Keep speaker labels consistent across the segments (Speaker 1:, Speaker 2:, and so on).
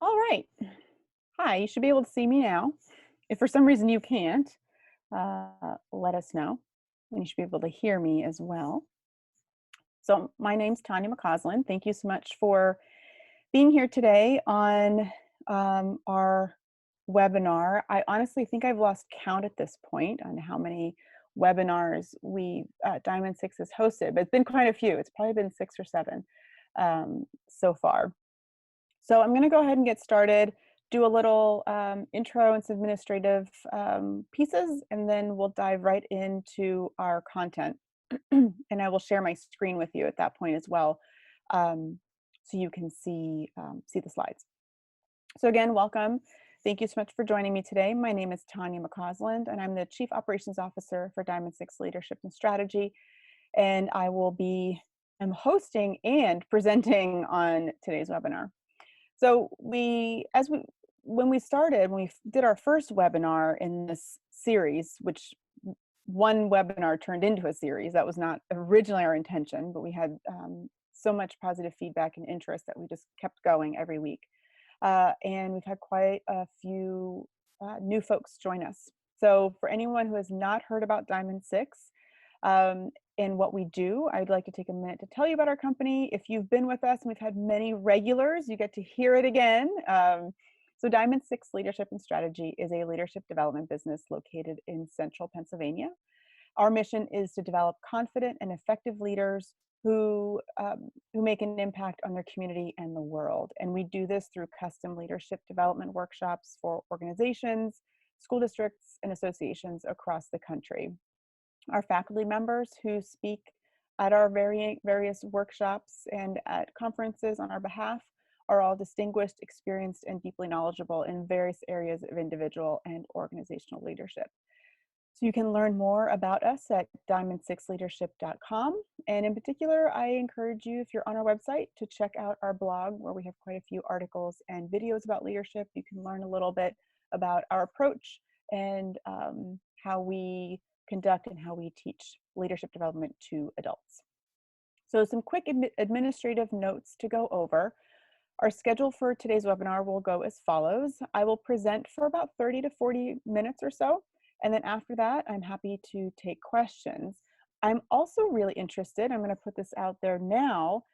Speaker 1: All right. Hi, you should be able to see me now. If for some reason you can't, let us know. And you should be able to hear me as well. So, my name's Tanya McCausland. Thank you so much for being here today on our webinar. I honestly think I've lost count at this point on how many webinars Diamond Six has hosted, but it's been quite a few. It's probably been 6 or 7 so far. So I'm going to go ahead and get started, do a little intro and some administrative pieces, and then we'll dive right into our content. And I will share my screen with you at that point as well, so you can see the slides. So again, welcome. Thank you so much for joining me today. My name is Tanya McCausland, and I'm the Chief Operations Officer for Diamond Six Leadership and Strategy. And I'm hosting and presenting on today's webinar. So when we did our first webinar in this series, which one webinar turned into a series, that was not originally our intention, but we had so much positive feedback and interest that we just kept going every week. And we've had quite a few new folks join us. So for anyone who has not heard about Diamond Six, and what we do, I'd like to take a minute to tell you about our company. If you've been with us and we've had many regulars, you get to hear it again. So Diamond Six Leadership and Strategy is a leadership development business located in central Pennsylvania. Our mission is to develop confident and effective leaders who make an impact on their community and the world. And we do this through custom leadership development workshops for organizations, school districts, and associations across the country. Our faculty members who speak at our various workshops and at conferences on our behalf are all distinguished, experienced, and deeply knowledgeable in various areas of individual and organizational leadership. So you can learn more about us at diamond6leadership.com. And in particular, I encourage you, if you're on our website, to check out our blog where we have quite a few articles and videos about leadership. You can learn a little bit about our approach and how we conduct and how we teach leadership development to adults. So some quick administrative notes to go over. Our schedule for today's webinar will go as follows. I will present for about 30 to 40 minutes or so. And then after that, I'm happy to take questions. I'm also really interested, I'm going to put this out there now.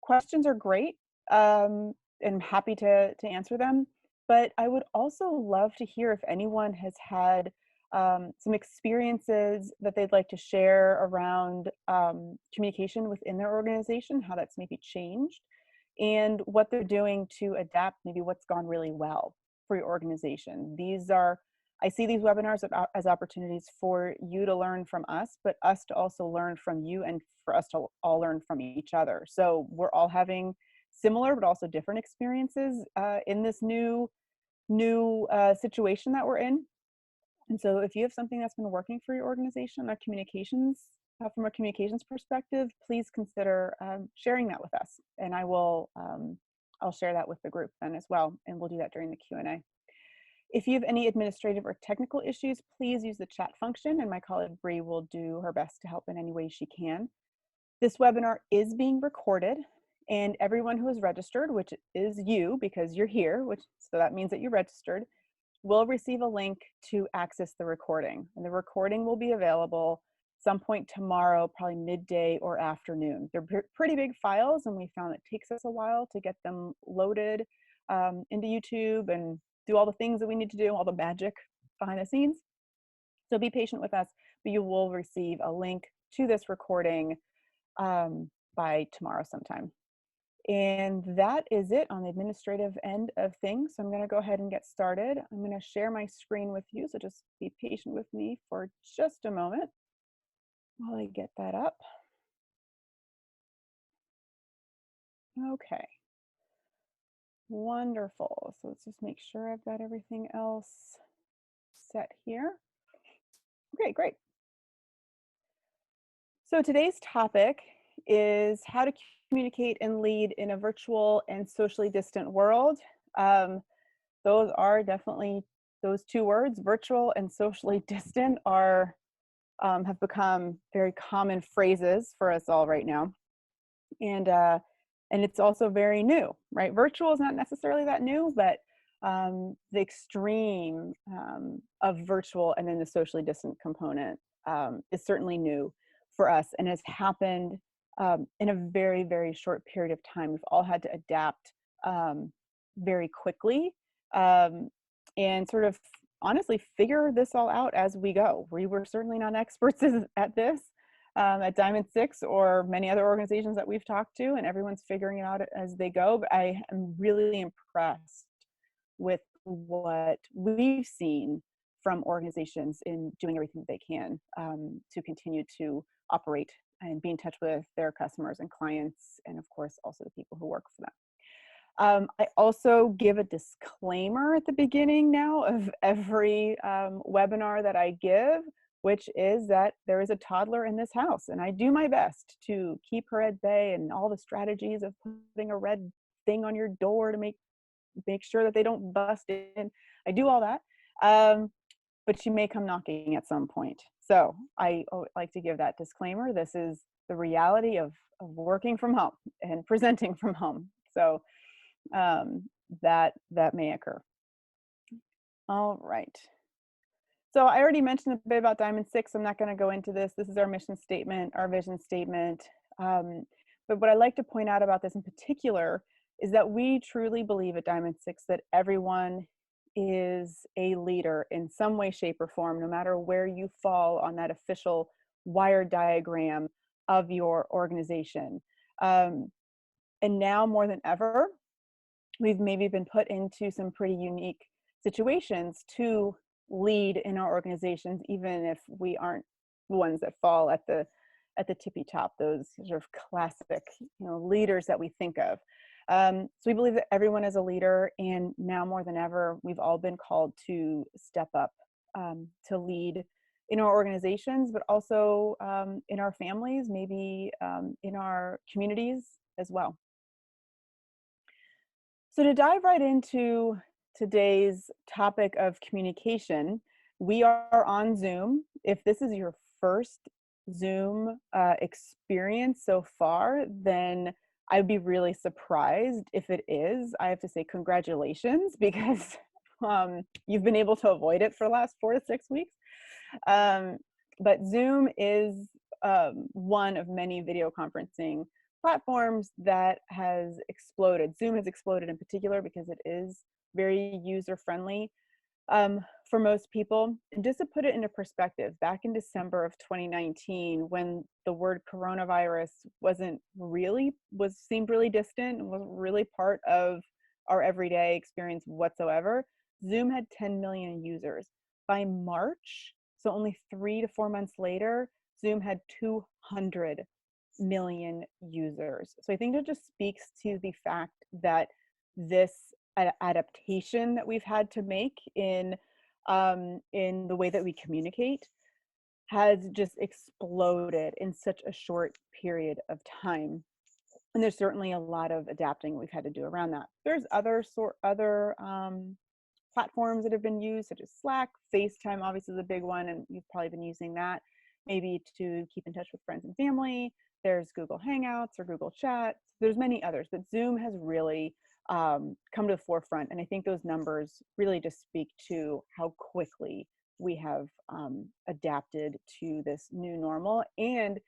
Speaker 1: Questions are great, and I'm happy to answer them. But I would also love to hear if anyone has had some experiences that they'd like to share around communication within their organization, how that's maybe changed, and what they're doing to adapt, maybe what's gone really well for your organization. I see these webinars as opportunities for you to learn from us, but us to also learn from you and for us to all learn from each other. So we're all having similar but also different experiences in this new situation that we're in. And so if you have something that's been working for your organization or communications, from a communications perspective, please consider sharing that with us. And I'll share that with the group then as well. And we'll do that during the Q&A. If you have any administrative or technical issues, please use the chat function and my colleague Bree will do her best to help in any way she can. This webinar is being recorded and everyone who is registered, which is you because you're here, so that means that you registered, will receive a link to access the recording. And the recording will be available some point tomorrow, probably midday or afternoon. They're pretty big files and we found it takes us a while to get them loaded into YouTube and do all the things that we need to do, all the magic behind the scenes. So be patient with us, but you will receive a link to this recording by tomorrow sometime. And that is it on the administrative end of things. So I'm going to go ahead and get started. I'm going to share my screen with you, so just be patient with me for just a moment while I get that up. Okay. Wonderful. So let's just make sure I've got everything else set here. Okay, great. So today's topic is how to communicate and lead in a virtual and socially distant world. Those are definitely, those two words, virtual and socially distant, have become very common phrases for us all right now. And And it's also very new, right? Virtual is not necessarily that new, but the extreme of virtual and then the socially distant component is certainly new for us and has happened in a very, very short period of time. We've all had to adapt very quickly and sort of honestly figure this all out as we go. We were certainly not experts at this at Diamond Six or many other organizations that we've talked to, and everyone's figuring it out as they go. But I am really impressed with what we've seen from organizations in doing everything they can to continue to operate and be in touch with their customers and clients, and of course also the people who work for them. I also give a disclaimer at the beginning now of every webinar that I give, which is that there is a toddler in this house, and I do my best to keep her at bay, and all the strategies of putting a red thing on your door to make sure that they don't bust in. I do all that, but she may come knocking at some point. So I like to give that disclaimer. This is the reality of working from home and presenting from home. So that may occur. All right. So I already mentioned a bit about Diamond Six. I'm not going to go into this. This is our mission statement, our vision statement. But what I like to point out about this in particular is that we truly believe at Diamond Six that everyone is a leader in some way, shape, or form, no matter where you fall on that official wire diagram of your organization. And now more than ever, we've maybe been put into some pretty unique situations to lead in our organizations, even if we aren't the ones that fall at the tippy top, those sort of classic, leaders that we think of. So we believe that everyone is a leader, and now more than ever, we've all been called to step up to lead in our organizations, but also in our families, maybe in our communities as well. So to dive right into today's topic of communication, we are on Zoom. If this is your first Zoom experience so far, then I'd be really surprised if it is. I have to say congratulations, because you've been able to avoid it for the last 4 to 6 weeks. But Zoom is one of many video conferencing platforms that has exploded. Zoom has exploded in particular because it is very user-friendly for most people. And just to put it into perspective, back in December of 2019, when the word coronavirus seemed really distant and wasn't really part of our everyday experience whatsoever, Zoom had 10 million users. By March, so only 3 to 4 months later, Zoom had 200 million users. So I think that just speaks to the fact that this adaptation that we've had to make in the way that we communicate has just exploded in such a short period of time. And there's certainly a lot of adapting we've had to do around that. There's other platforms that have been used, such as Slack. FaceTime obviously is a big one, and you've probably been using that maybe to keep in touch with friends and family. There's Google Hangouts or Google Chat. There's many others, but Zoom has really come to the forefront. And I think those numbers really just speak to how quickly we have adapted to this new normal, and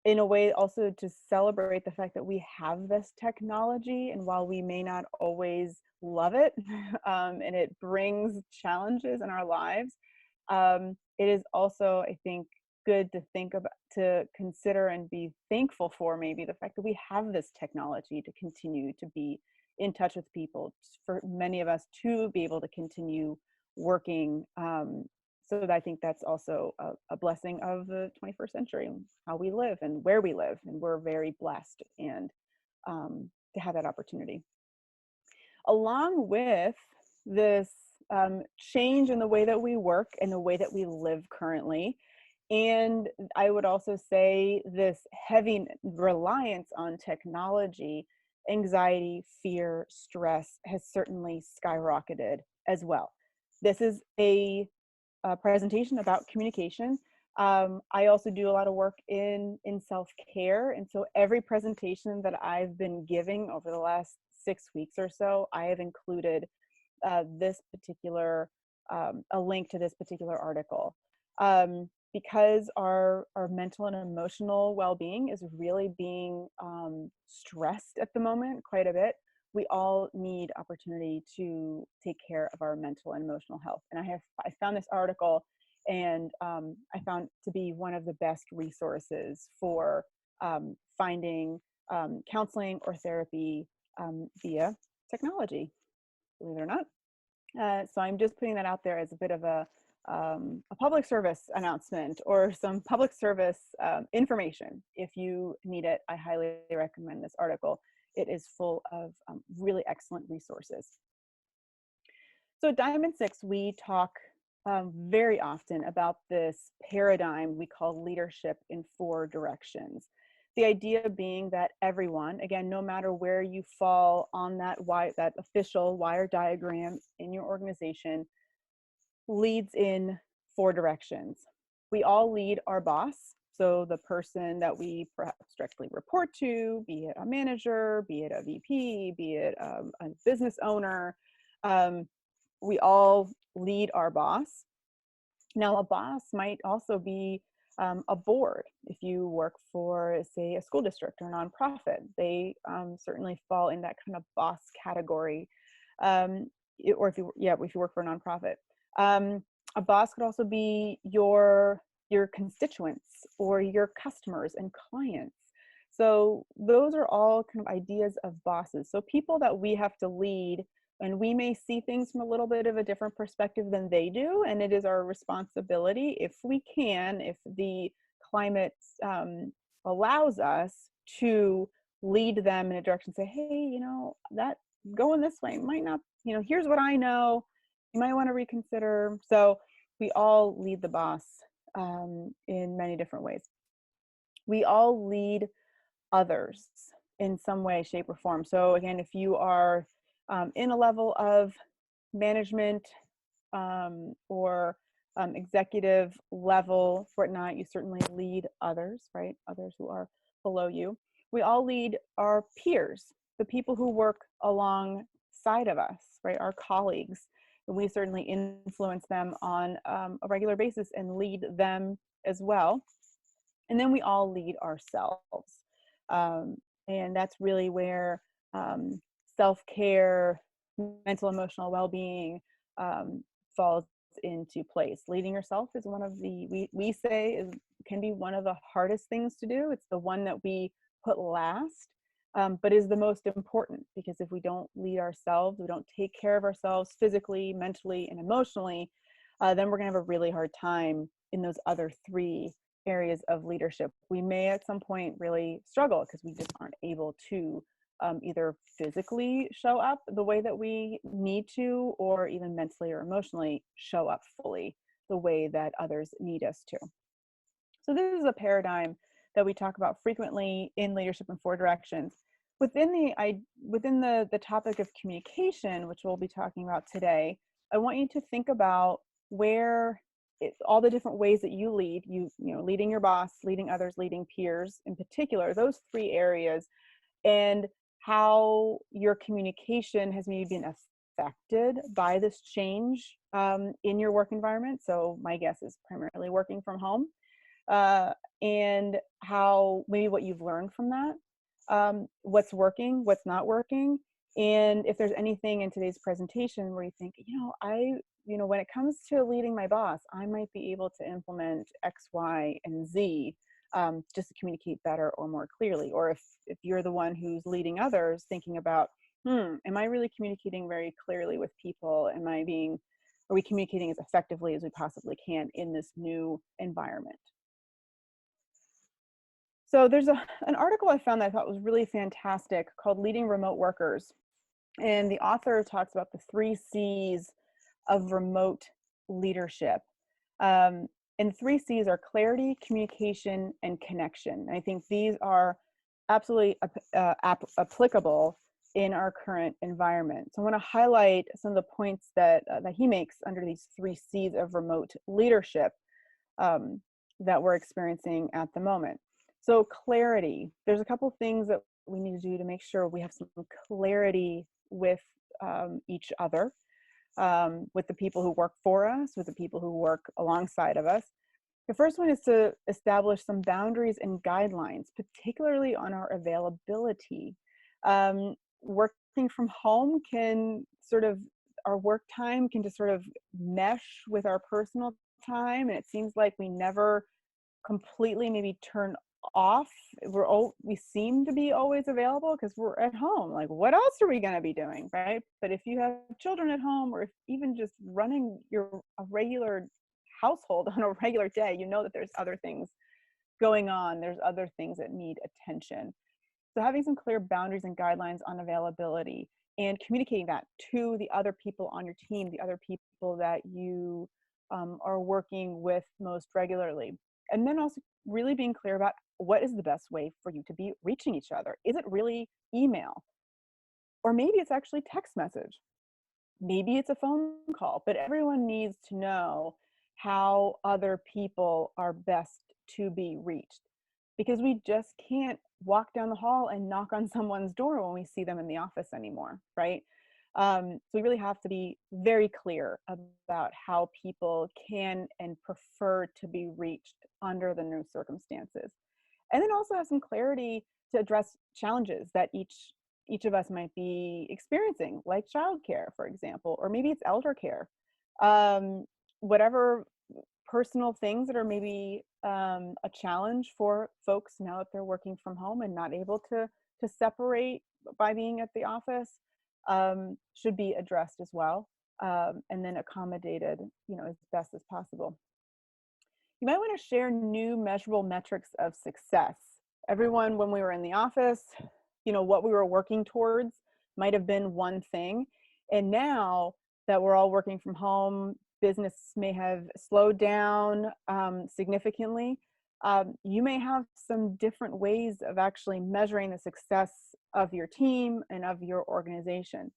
Speaker 1: in a way also to celebrate the fact that we have this technology. And while we may not always love it and it brings challenges in our lives, it is also, I think, good to consider and be thankful for maybe the fact that we have this technology to continue to be in touch with people, for many of us to be able to continue working. So that I think that's also a blessing of the 21st century, how we live and where we live. And we're very blessed and to have that opportunity. Along with this change in the way that we work and the way that we live currently, and I would also say this heavy reliance on technology, anxiety, fear, stress has certainly skyrocketed as well. This is a presentation about communication. I also do a lot of work in self-care. And so every presentation that I've been giving over the last 6 weeks or so, I have included this particular, a link to this particular article. Because our mental and emotional well-being is really being stressed at the moment quite a bit, we all need opportunity to take care of our mental and emotional health. And I found this article, and I found to be one of the best resources for finding counseling or therapy via technology, believe it or not. So I'm just putting that out there as a bit of a public service announcement or some public service information. If you need it, I highly recommend this article. It is full of really excellent resources. So at Diamond 6, we talk very often about this paradigm we call leadership in 4 directions. The idea being that everyone, again, no matter where you fall on that official wire diagram in your organization, leads in 4 directions. We all lead our boss, so the person that we perhaps directly report to, be it a manager, be it a VP, be it a business owner. We all lead our boss. Now, a boss might also be a board. If you work for, say, a school district or a nonprofit, they certainly fall in that kind of boss category. Or if you work for a nonprofit, a boss could also be your constituents or your customers and clients. So those are all kind of ideas of bosses. So people that we have to lead, and we may see things from a little bit of a different perspective than they do. And it is our responsibility, if we can, if the climate allows us, to lead them in a direction, say, hey, that going this way might not, here's what I know, you might want to reconsider. So we all lead the boss in many different ways. We all lead others in some way, shape, or form. So again, if you are in a level of management or executive level, whatnot, you certainly lead others, right? Others who are below you. We all lead our peers, the people who work alongside of us, right? Our colleagues. And we certainly influence them on a regular basis and lead them as well. And then we all lead ourselves. And that's really where self-care, mental, emotional well-being falls into place. Leading yourself is one of the, we say can be one of the hardest things to do. It's the one that we put last, but is the most important, because if we don't lead ourselves, we don't take care of ourselves physically, mentally, and emotionally, then we're gonna have a really hard time in those other 3 areas of leadership. We may at some point really struggle because we just aren't able to either physically show up the way that we need to, or even mentally or emotionally show up fully the way that others need us to. So this is a paradigm that we talk about frequently in Leadership in 4 Directions. Within the topic of communication, which we'll be talking about today, I want you to think about where all the different ways that you lead, leading your boss, leading others, leading peers in particular, those 3 areas, and how your communication has maybe been affected by this change in your work environment. So my guess is primarily working from home, and how maybe what you've learned from that, what's working, what's not working, and if there's anything in today's presentation where you think, when it comes to leading my boss, I might be able to implement X, Y, and Z just to communicate better or more clearly. Or if you're the one who's leading others, thinking about, am I really communicating very clearly with people? Are we communicating as effectively as we possibly can in this new environment? So there's an article I found that I thought was really fantastic called Leading Remote Workers. And the author talks about the 3 C's of remote leadership. And 3 C's are clarity, communication, and connection. And I think these are absolutely applicable in our current environment. So I want to highlight some of the points that he makes under these 3 C's of remote leadership. that we're experiencing at the moment. So clarity, there's a couple things that we need to do to make sure we have some clarity with each other, with the people who work for us, with the people who work alongside of us. The first one is to establish some boundaries and guidelines, particularly on our availability. Working from home can sort of, our work time can just sort of mesh with our personal time, and it seems like we never completely maybe turn off. We seem to be always available because we're at home. Like, what else are we going to be doing, right? But if you have children at home, or if even just running a regular household on a regular day, you know that there's other things going on. There's other things that need attention. So having some clear boundaries and guidelines on availability and communicating that to the other people on your team, the other people that you are working with most regularly. And then also really being clear about what is the best way for you to be reaching each other. Is it really email? Or maybe it's actually text message. Maybe it's a phone call, but everyone needs to know how other people are best to be reached, because we just can't walk down the hall and knock on someone's door when we see them in the office anymore, right? So we really have to be very clear about how people can and prefer to be reached under the new circumstances. And then also have some clarity to address challenges that each of us might be experiencing, like childcare, for example, or maybe it's elder care. Whatever personal things that are maybe a challenge for folks now that they're working from home and not able to separate by being at the office, should be addressed as well, and then accommodated, as best as possible. You might want to share new measurable metrics of success. Everyone, when we were in the office, what we were working towards might have been one thing. And now that we're all working from home, business may have slowed down significantly. You may have some different ways of actually measuring the success of your team and of your organization.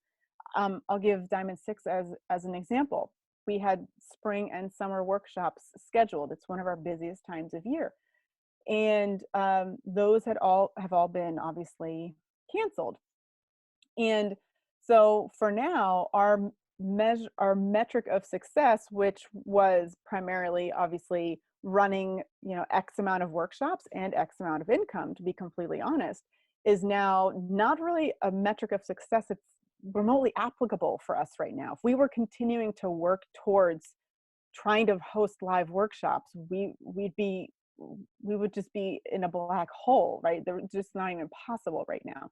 Speaker 1: I'll give Diamond 6 as an example. We had spring and summer workshops scheduled. It's one of our busiest times of year. And those have all been obviously canceled. And so for now, our metric of success, which was primarily obviously running, X amount of workshops and X amount of income, to be completely honest, is now not really a metric of success. It's remotely applicable for us right now. If we were continuing to work towards trying to host live workshops, we would just be in a black hole, right? They're just not even possible right now.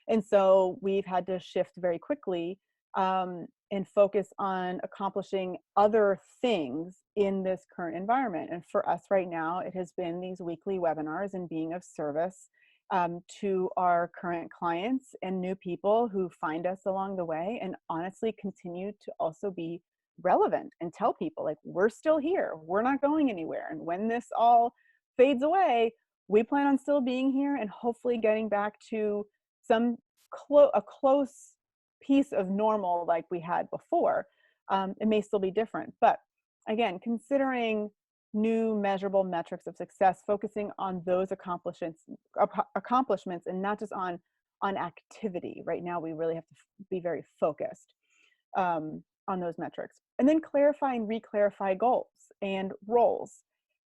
Speaker 1: And so we've had to shift very quickly and focus on accomplishing other things in this current environment. And for us right now, it has been these weekly webinars and being of service to our current clients and new people who find us along the way, and honestly continue to also be relevant and tell people, like, we're still here, we're not going anywhere. And when this all fades away, we plan on still being here and hopefully getting back to a close piece of normal like we had before. It may still be different, but again, considering new measurable metrics of success, focusing on those accomplishments and not just on activity. Right now, we really have to be very focused on those metrics. And then clarify and re-clarify goals and roles.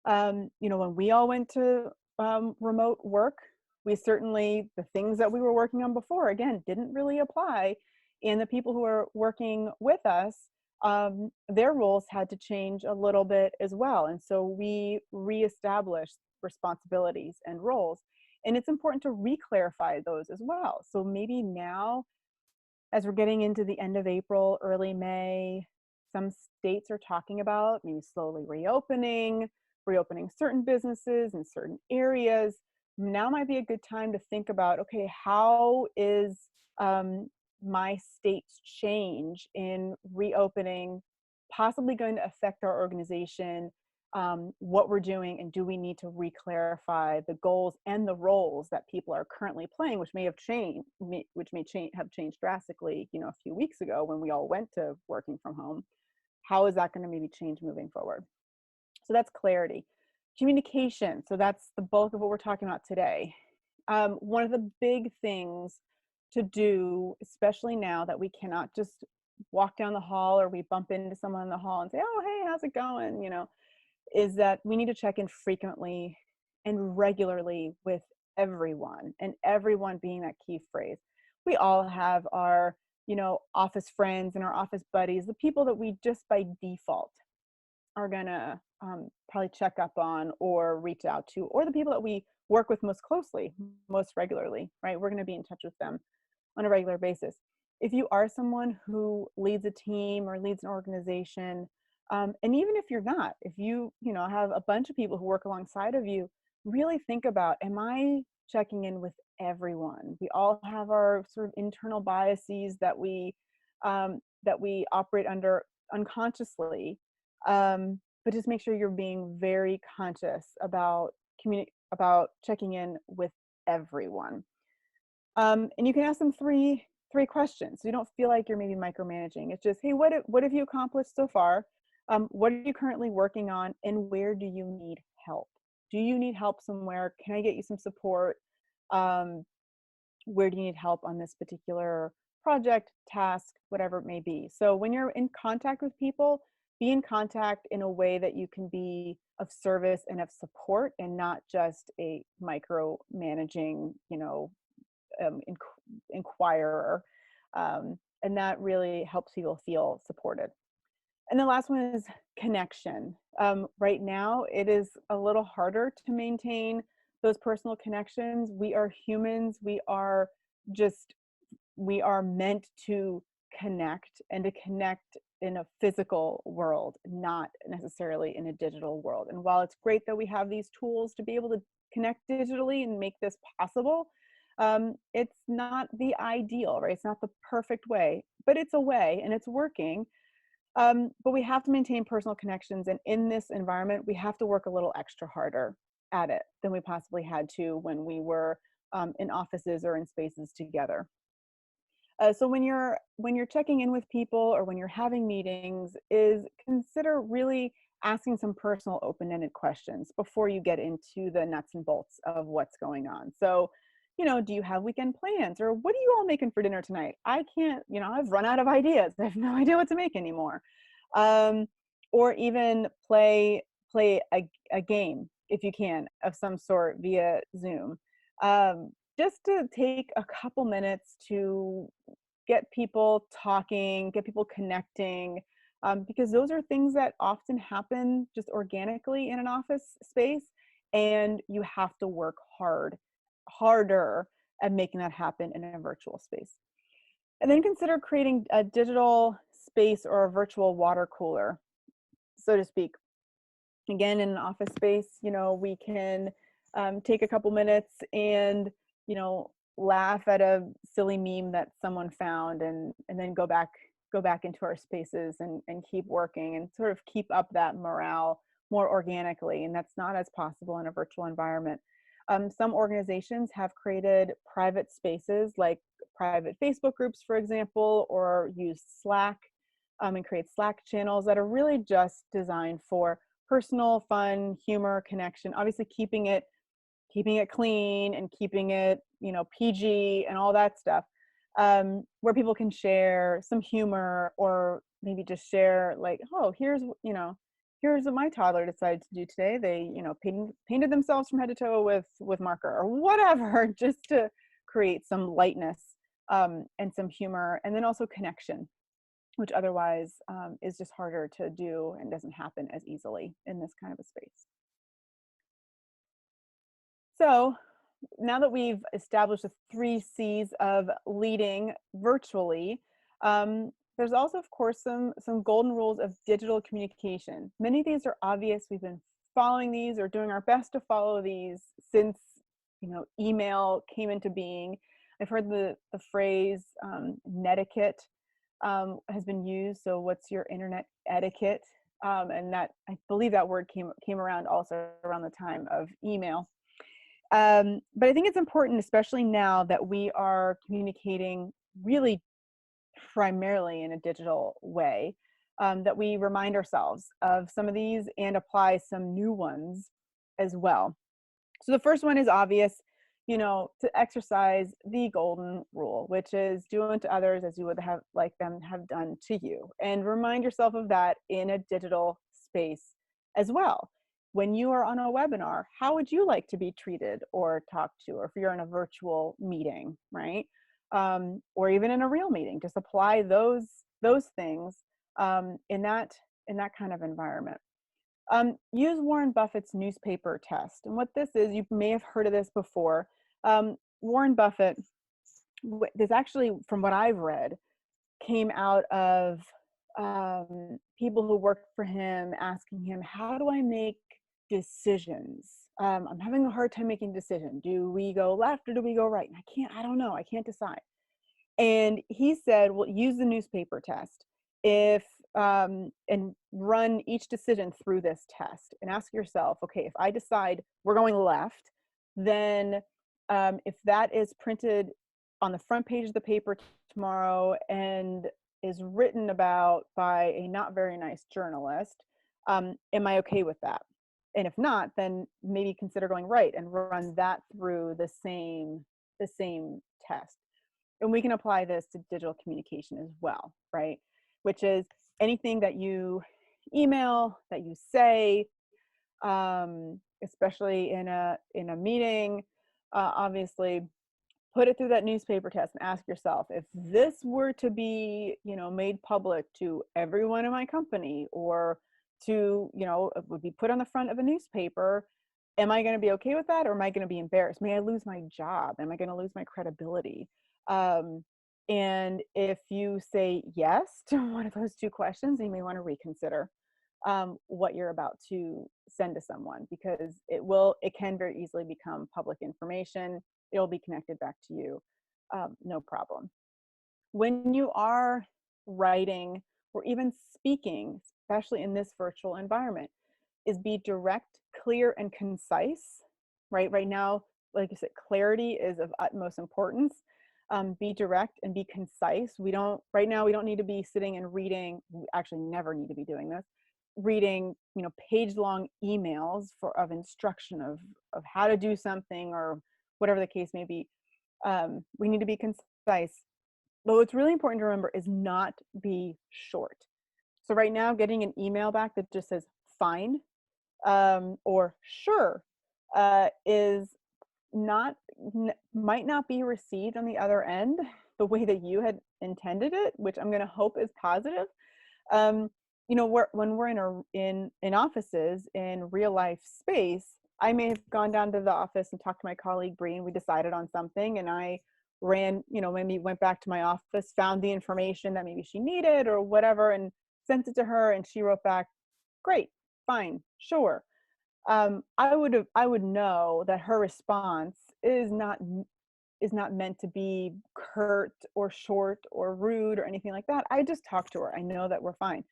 Speaker 1: When we all went to remote work, we certainly, the things that we were working on before, again, didn't really apply. And the people who are working with us, their roles had to change a little bit as well. And so we reestablished responsibilities and roles. And it's important to re-clarify those as well. So maybe now, as we're getting into the end of April, early May, some states are talking about maybe slowly reopening certain businesses in certain areas. Now might be a good time to think about, okay, how is my state's change in reopening possibly going to affect our organization, what we're doing, and do we need to re-clarify the goals and the roles that people are currently playing, which may have changed, have changed drastically, a few weeks ago when we all went to working from home. How is that going to maybe change moving forward? So that's clarity. Communication. So that's the bulk of what we're talking about today. One of the big things to do, especially now that we cannot just walk down the hall or we bump into someone in the hall and say, oh, hey, how's it going? Is that we need to check in frequently and regularly with everyone, and everyone being that key phrase. We all have our, office friends and our office buddies, the people that we just by default are gonna probably check up on or reach out to, or the people that we work with most closely, most regularly, right? We're gonna be in touch with them on a regular basis. If you are someone who leads a team or leads an organization, and even if you're not, if you have a bunch of people who work alongside of you, really think about, am I checking in with everyone? We all have our sort of internal biases that we operate under unconsciously, but just make sure you're being very conscious about about checking in with everyone. And you can ask them three questions, so you don't feel like you're maybe micromanaging. It's just, hey, what have you accomplished so far? What are you currently working on, and where do you need help? Do you need help somewhere? Can I get you some support? Um, where do you need help on this particular project, task, whatever it may be? So when you're in contact with people, be in contact in a way that you can be of service and of support, and not just a micromanaging, inquirer. And that really helps people feel supported. And the last one is connection. Right now, it is a little harder to maintain those personal connections. We are humans. Just, we are meant to connect, and to connect in a physical world, not necessarily in a digital world. And while it's great that we have these tools to be able to connect digitally and make this possible, it's not the ideal, right? It's not the perfect way, but it's a way and it's working. But we have to maintain personal connections. And in this environment, we have to work a little extra harder at it than we possibly had to when we were in offices or in spaces together. So when you're checking in with people, or when you're having meetings, is consider really asking some personal open-ended questions before you get into the nuts and bolts of what's going on. So, do you have weekend plans, or what are you all making for dinner tonight? I can't, I've run out of ideas. I have no idea what to make anymore. Um, or even play a game, if you can, of some sort via Zoom. Just to take a couple minutes to get people talking, get people connecting, because those are things that often happen just organically in an office space, and you have to work harder at making that happen in a virtual space. And then consider creating a digital space or a virtual water cooler, so to speak. Again, in an office space, we can take a couple minutes and, laugh at a silly meme that someone found, and then go back into our spaces and keep working, and sort of keep up that morale more organically. And that's not as possible in a virtual environment. Some organizations have created private spaces, like private Facebook groups, for example, or use Slack, and create Slack channels that are really just designed for personal fun, humor, connection, obviously keeping it clean and keeping it, PG and all that stuff, where people can share some humor, or maybe just share like, oh, here's what my toddler decided to do today. They, painted themselves from head to toe with marker, or whatever, just to create some lightness, and some humor, and then also connection, which otherwise is just harder to do and doesn't happen as easily in this kind of a space. So now that we've established the 3 C's of leading virtually, there's also, of course, some golden rules of digital communication. Many of these are obvious. We've been following these, or doing our best to follow these, since email came into being. I've heard the phrase netiquette has been used. So what's your internet etiquette? And that, I believe that word came around also around the time of email. But I think it's important, especially now that we are communicating really primarily in a digital way, that we remind ourselves of some of these and apply some new ones as well. So the first one is obvious, to exercise the golden rule, which is do unto others as you would have like them have done to you. And remind yourself of that in a digital space as well. When you are on a webinar, how would you like to be treated or talked to? Or if you're in a virtual meeting, right? Or even in a real meeting, just apply those things in that kind of environment. Use Warren Buffett's newspaper test. And what this is, you may have heard of this before. Warren Buffett, this actually, from what I've read, came out of people who worked for him asking him, how do I make decisions? I'm having a hard time making a decision. Do we go left or do we go right? And I don't know. I can't decide. And he said, well, use the newspaper test. If and run each decision through this test and ask yourself, okay, if I decide we're going left, then if that is printed on the front page of the paper tomorrow and is written about by a not very nice journalist, am I okay with that? And if not, then maybe consider going right and run that through the same test. And we can apply this to digital communication as well, right? Which is anything that you email, that you say, especially in a meeting, obviously put it through that newspaper test and ask yourself, if this were to be, made public to everyone in my company, or to, it would be put on the front of a newspaper, am I going to be okay with that, or am I going to be embarrassed? May I lose my job? Am I going to lose my credibility? And if you say yes to one of those two questions, you may want to reconsider what you're about to send to someone, because it can very easily become public information. It'll be connected back to you, no problem. When you are writing or even speaking, especially in this virtual environment, is be direct, clear, and concise, right? Right now, like I said, clarity is of utmost importance. Be direct and be concise. Right now, we don't need to be sitting and reading, we actually never need to be doing this, reading, page-long emails of instruction of how to do something or whatever the case may be. We need to be concise. But what's really important to remember is not be short. So right now, getting an email back that just says fine or sure is might not be received on the other end the way that you had intended it, which I'm going to hope is positive. When we're in offices in real life space, I may have gone down to the office and talked to my colleague Bree, and we decided on something, and I ran, maybe went back to my office, found the information that maybe she needed or whatever, and sent it to her, and she wrote back, great, fine, sure. I would know that her response is not meant to be curt or short or rude or anything like that. I just talked to her. I know that we're fine.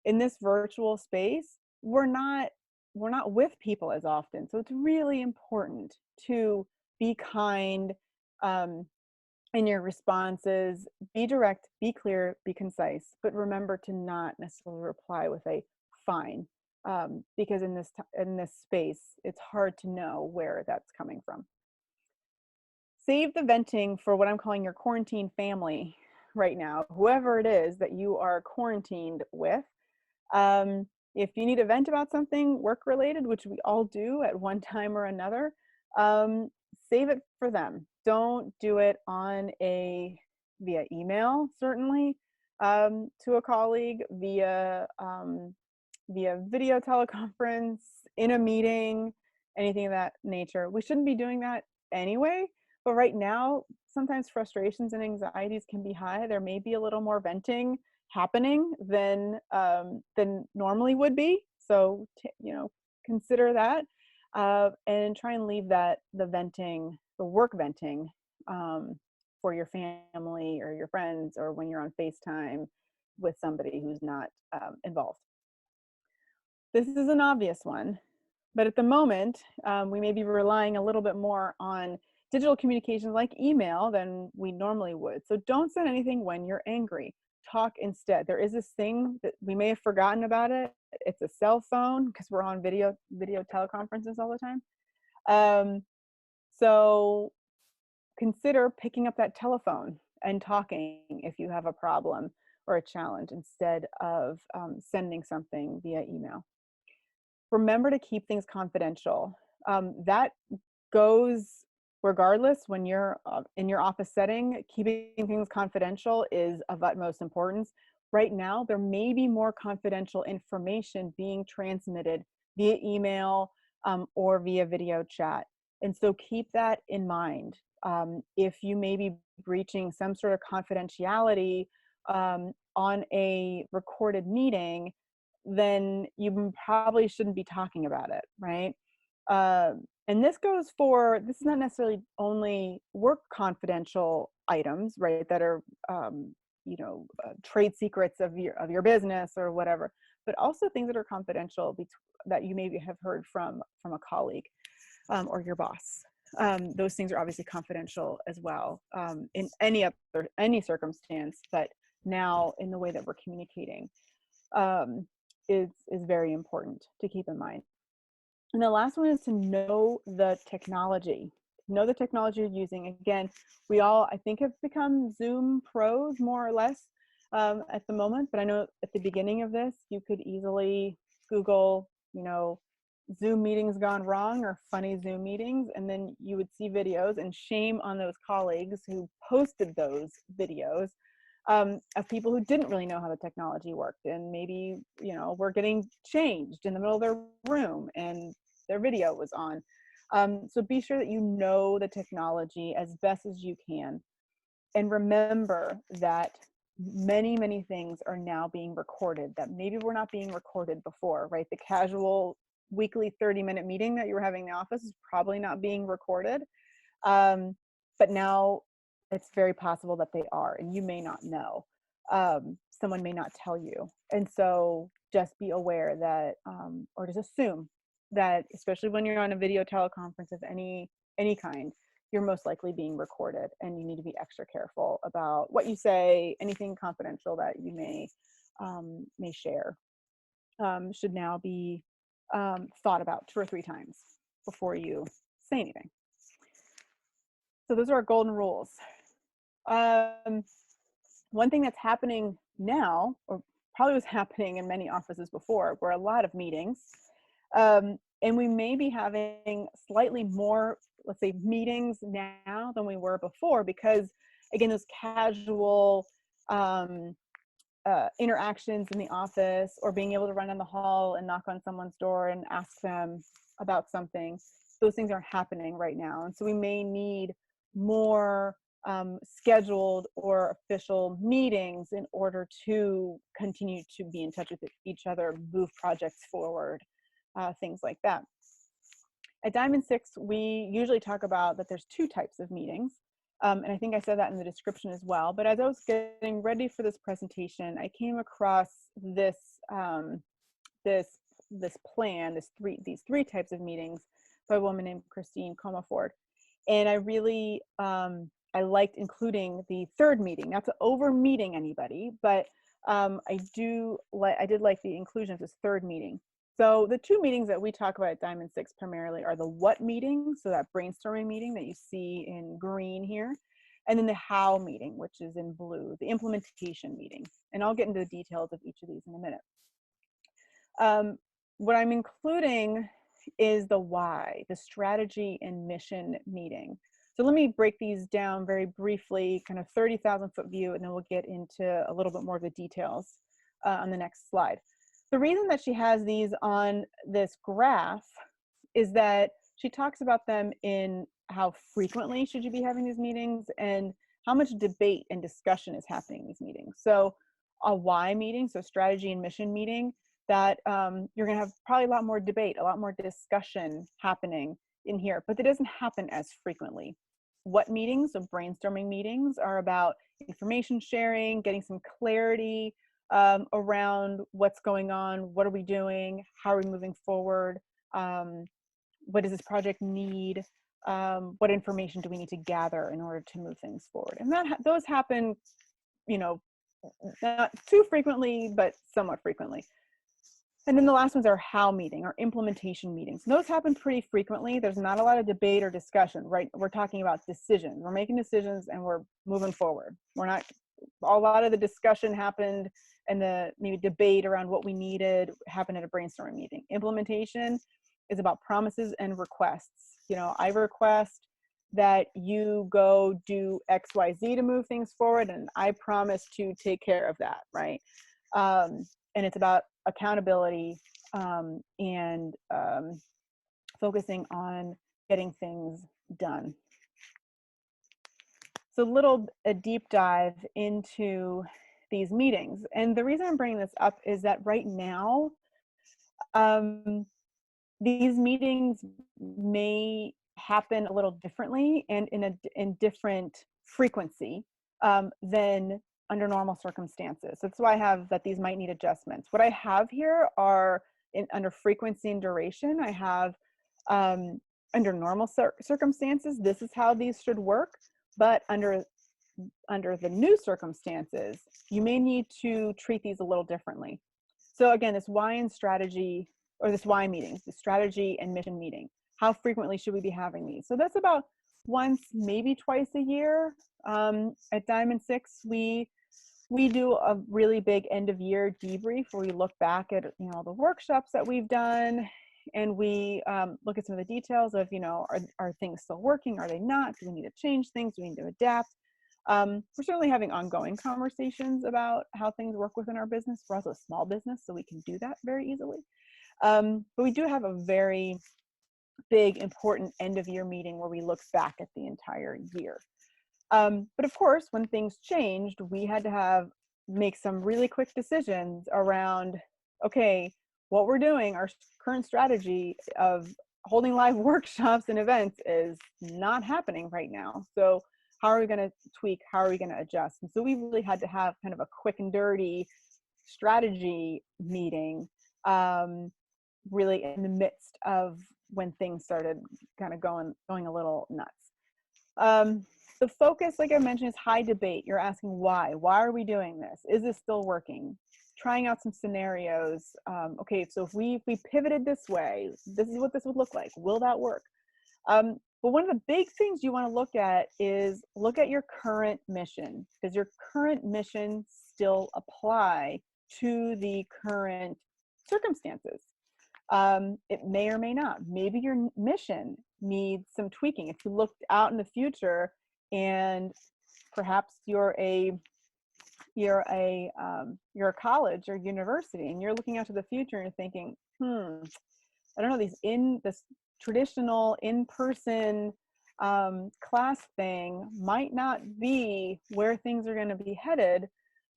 Speaker 1: In this virtual space, we're not with people as often. So it's really important to be kind in your responses, be direct, be clear, be concise, but remember to not necessarily reply with a fine, because in this space, it's hard to know where that's coming from. Save the venting for what I'm calling your quarantine family right now, whoever it is that you are quarantined with. If you need to vent about something work related, which we all do at one time or another, save it for them. Don't do it via email, certainly, to a colleague, via video teleconference, in a meeting, anything of that nature. We shouldn't be doing that anyway, but right now, sometimes frustrations and anxieties can be high. There may be a little more venting happening than normally would be. So, consider that, and try and leave the work venting, for your family or your friends, or when you're on FaceTime with somebody who's not involved. This is an obvious one, but at the moment, we may be relying a little bit more on digital communications like email than we normally would. So don't send anything when you're angry. Talk instead. There is this thing that we may have forgotten about it. It's a cell phone because we're on video teleconferences all the time. Um, so consider picking up that telephone and talking if you have a problem or a challenge instead of sending something via email. Remember to keep things confidential. That goes regardless when you're in your office setting. Keeping things confidential is of utmost importance. Right now, there may be more confidential information being transmitted via email or via video chat. And so keep that in mind. If you may be breaching some sort of confidentiality on a recorded meeting, then you probably shouldn't be talking about it, right? And this is not necessarily only work confidential items, right, that are, trade secrets of your business or whatever, but also things that are confidential that you maybe have heard from a colleague or your boss. Those things are obviously confidential as well in any circumstance, but now in the way that we're communicating is very important to keep in mind. And the last one is to know the technology. Know the technology you're using. Again, we all, I think, have become Zoom pros more or less at the moment, but I know at the beginning of this, you could easily Google, Zoom meetings gone wrong or funny Zoom meetings, and then you would see videos, and shame on those colleagues who posted those videos of people who didn't really know how the technology worked, and maybe were getting changed in the middle of their room and their video was on. So be sure that you know the technology as best as you can, and remember that many things are now being recorded that maybe were not being recorded before, right? The casual weekly 30-minute meeting that you were having in the office is probably not being recorded, but now it's very possible that they are, and you may not know. Someone may not tell you. And so just be aware that, or just assume that, especially when you're on a video teleconference of any kind, you're most likely being recorded, and you need to be extra careful about what you say. Anything confidential that you may share should now be thought about 2 or 3 times before you say anything. So those are our golden rules. One thing that's happening now, or probably was happening in many offices before, were a lot of meetings. And we may be having slightly more, let's say, meetings now than we were before, because again, those casual interactions in the office, or being able to run down the hall and knock on someone's door and ask them about something, those things aren't happening right now. And so we may need more scheduled or official meetings in order to continue to be in touch with each other, move projects forward, things like that. At Diamond 6, we usually talk about that there's 2 types of meetings. And I think I said that in the description as well. But as I was getting ready for this presentation, I came across this this plan, these 3 types of meetings by a woman named Christine Comaford. And I really I liked including the 3rd meeting, not to over meeting anybody, but I did like the inclusion of this 3rd meeting. So the 2 meetings that we talk about at Diamond 6 primarily are the what meeting, so that brainstorming meeting that you see in green here, and then the how meeting, which is in blue, the implementation meeting. And I'll get into the details of each of these in a minute. What I'm including is the why, the strategy and mission meeting. So let me break these down very briefly, kind of 30,000-foot view, and then we'll get into a little bit more of the details on the next slide. The reason that she has these on this graph is that she talks about them in how frequently should you be having these meetings and how much debate and discussion is happening in these meetings. So a why meeting, so strategy and mission meeting, that you're going to have probably a lot more debate, a lot more discussion happening in here, but that doesn't happen as frequently. What meetings, so brainstorming meetings, are about information sharing, getting some clarity around what's going on, what are we doing, how are we moving forward, what does this project need, what information do we need to gather in order to move things forward? And those happen, you know, not too frequently, but somewhat frequently. And then the last ones are how meeting or implementation meetings. Those happen pretty frequently. There's not a lot of debate or discussion, right? We're talking about decisions. We're making decisions and we're moving forward. We're not, a lot of the discussion happened and the maybe debate around what we needed happened at a brainstorming meeting. Implementation is about promises and requests. You know, I request that you go do XYZ to move things forward, and I promise to take care of that, right? And it's about accountability and focusing on getting things done. So a deep dive into these meetings. And the reason I'm bringing this up is that right now, these meetings may happen a little differently and in different frequency than under normal circumstances. That's why I have that these might need adjustments. What I have here are under frequency and duration. I have under normal circumstances, this is how these should work, but under the new circumstances, you may need to treat these a little differently. So again, this why and strategy, or this why meetings, the strategy and mission meeting. How frequently should we be having these? So that's about once, maybe twice a year. At Diamond Six, we do a really big end of year debrief where we look back at, you know, the workshops that we've done, and we look at some of the details of, you know, are things still working? Are they not? Do we need to change things? Do we need to adapt? We're certainly having ongoing conversations about how things work within our business. We're also a small business, so we can do that very easily. But we do have a very big, important end of year meeting where we look back at the entire year. But of course, when things changed, we had to make some really quick decisions around, okay, what we're doing, our current strategy of holding live workshops and events is not happening right now. So how are we going to tweak? How are we going to adjust? And so we really had to have kind of a quick and dirty strategy meeting, really in the midst of when things started kind of going a little nuts. The focus, like I mentioned, is high debate. You're asking why. Why are we doing this? Is this still working? Trying out some scenarios. Okay, so if we pivoted this way, this is what this would look like. Will that work? But one of the big things you want to look at is look at your current mission. Does your current mission still apply to the current circumstances? It may or may not. Maybe your mission needs some tweaking. If you looked out in the future and perhaps you're a college or university and you're looking out to the future and you're thinking, I don't know, this traditional in-person class thing might not be where things are going to be headed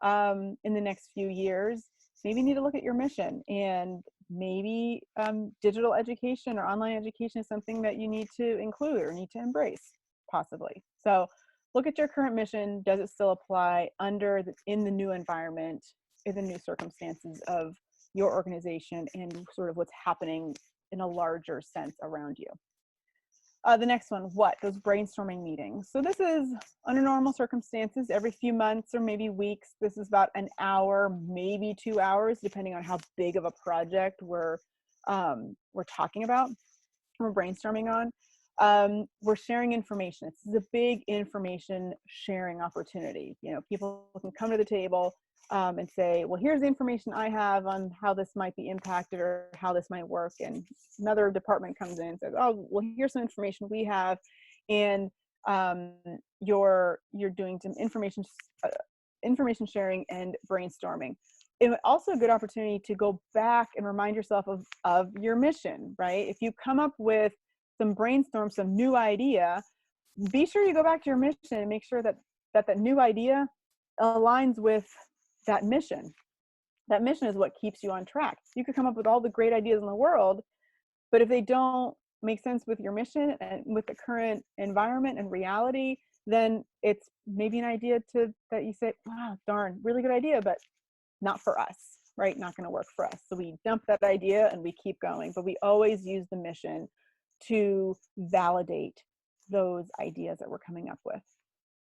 Speaker 1: in the next few years. Maybe you need to look at your mission, and maybe digital education or online education is something that you need to include or need to embrace, possibly. So look at your current mission. Does it still apply in the new environment, in the new circumstances of your organization and sort of what's happening in a larger sense around you? The next one, those brainstorming meetings. So this is under normal circumstances, every few months or maybe weeks. This is about an hour, maybe 2 hours, depending on how big of a project we're talking about, we're brainstorming on. We're sharing information. This is a big information sharing opportunity. You know, people can come to the table and say, well, here's the information I have on how this might be impacted or how this might work. And another department comes in and says, oh, well, here's some information we have. And you're doing some information sharing and brainstorming. And also a good opportunity to go back and remind yourself of your mission, right? If you come up with some new idea, be sure you go back to your mission and make sure that new idea aligns with that mission. That mission is what keeps you on track. You could come up with all the great ideas in the world, but if they don't make sense with your mission and with the current environment and reality, then it's maybe an idea that you say, wow, darn, really good idea, but not for us, right? Not going to work for us. So we dump that idea and we keep going, but we always use the mission to validate those ideas that we're coming up with.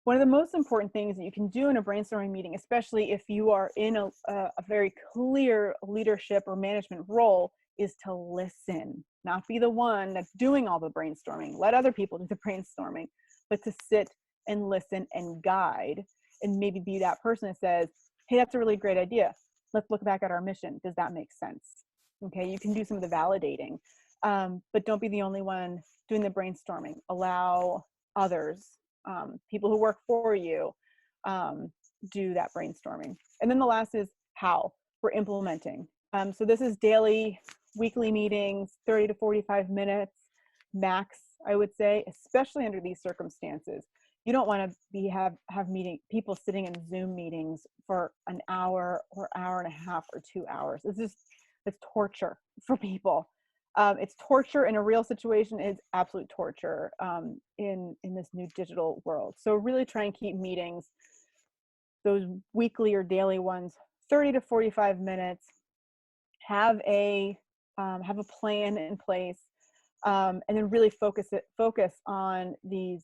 Speaker 1: One of the most important things that you can do in a brainstorming meeting, especially if you are in a very clear leadership or management role, is to listen, not be the one that's doing all the brainstorming. Let other people do the brainstorming, but to sit and listen and guide, and maybe be that person that says, hey, that's a really great idea. Let's look back at our mission. Does that make sense? Okay, you can do some of the validating, but don't be the only one doing the brainstorming. Allow others, people who work for you, do that brainstorming. And then the last is how we're implementing. So this is daily, weekly meetings, 30 to 45 minutes max, I would say, especially under these circumstances. You don't want to have people sitting in Zoom meetings for an hour or hour and a half or 2 hours. It's torture for people. It's torture in a real situation. It's absolute torture in this new digital world. So really try and keep meetings, those weekly or daily ones, 30 to 45 minutes. Have a plan in place, and then really focus on these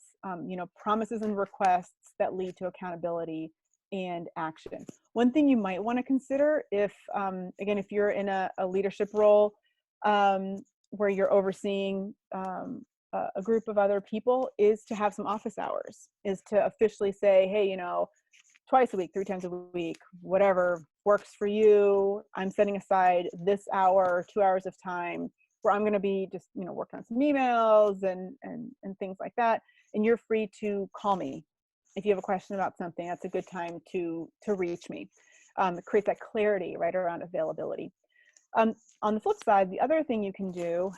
Speaker 1: promises and requests that lead to accountability and action. One thing you might want to consider, if again, if you're in a leadership role where you're overseeing a group of other people, is to have some office hours, is to officially say, hey, twice a week, 3 times a week, whatever works for you. I'm setting aside this hour, 2 hours of time where I'm going to be just, working on some emails and things like that. And you're free to call me if you have a question about something. That's a good time to reach me. Create that clarity right around availability. On the flip side, the other thing you can do,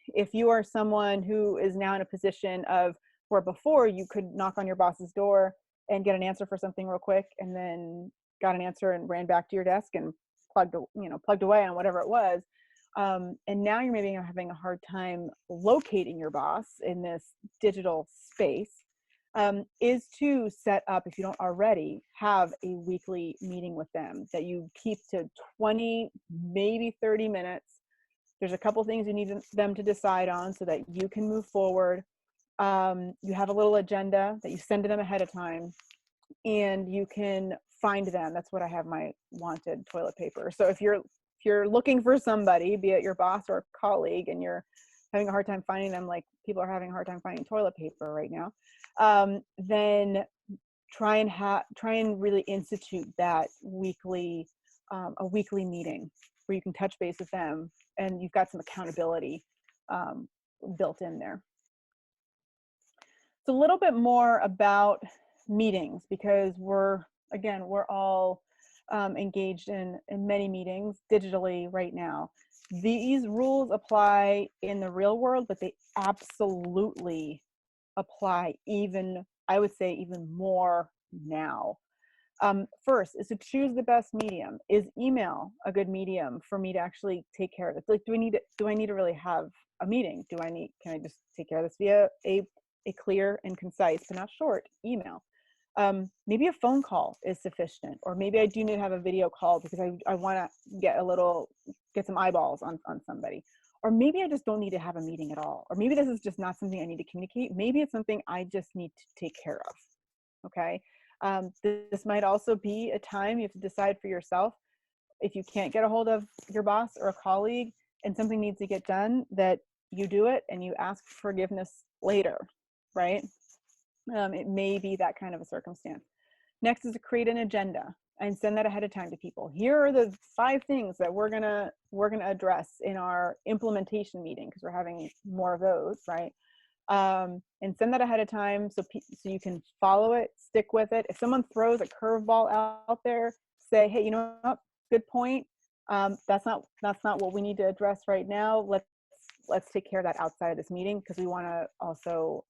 Speaker 1: if you are someone who is now in a position of where before you could knock on your boss's door and get an answer for something real quick, and then got an answer and ran back to your desk and plugged away on whatever it was. And now you're maybe having a hard time locating your boss in this digital space, is to set up, if you don't already, have a weekly meeting with them that you keep to 20, maybe 30 minutes. There's a couple things you need them to decide on so that you can move forward. You have a little agenda that you send to them ahead of time, and you can find them. That's what I have my wanted toilet paper. So if you're looking for somebody, be it your boss or a colleague, and you're having a hard time finding them, like people are having a hard time finding toilet paper right now, then try and really institute that weekly, a weekly meeting where you can touch base with them, and you've got some accountability built in there. So a little bit more about meetings, because we're all engaged in many meetings digitally right now. These rules apply in the real world, but they absolutely apply I would say even more now. First is to choose the best medium. Is email a good medium for me to actually take care of it? Like, do I need to really have a meeting? Can I just take care of this via a clear and concise, but not short, email? Maybe a phone call is sufficient, or maybe I do need to have a video call because I want to get some eyeballs on somebody. Or maybe I just don't need to have a meeting at all. Or maybe this is just not something I need to communicate. Maybe it's something I just need to take care of. Okay. This might also be a time you have to decide for yourself. If you can't get a hold of your boss or a colleague and something needs to get done, that you do it and you ask forgiveness later, right? It may be that kind of a circumstance. Next is to create an agenda and send that ahead of time to people. Here are the 5 things that we're gonna address in our implementation meeting, because we're having more of those, right? And send that ahead of time so you can follow it, stick with it. If someone throws a curveball out there, say, hey, you know what? Good point. That's not what we need to address right now. Let's take care of that outside of this meeting, because we want to also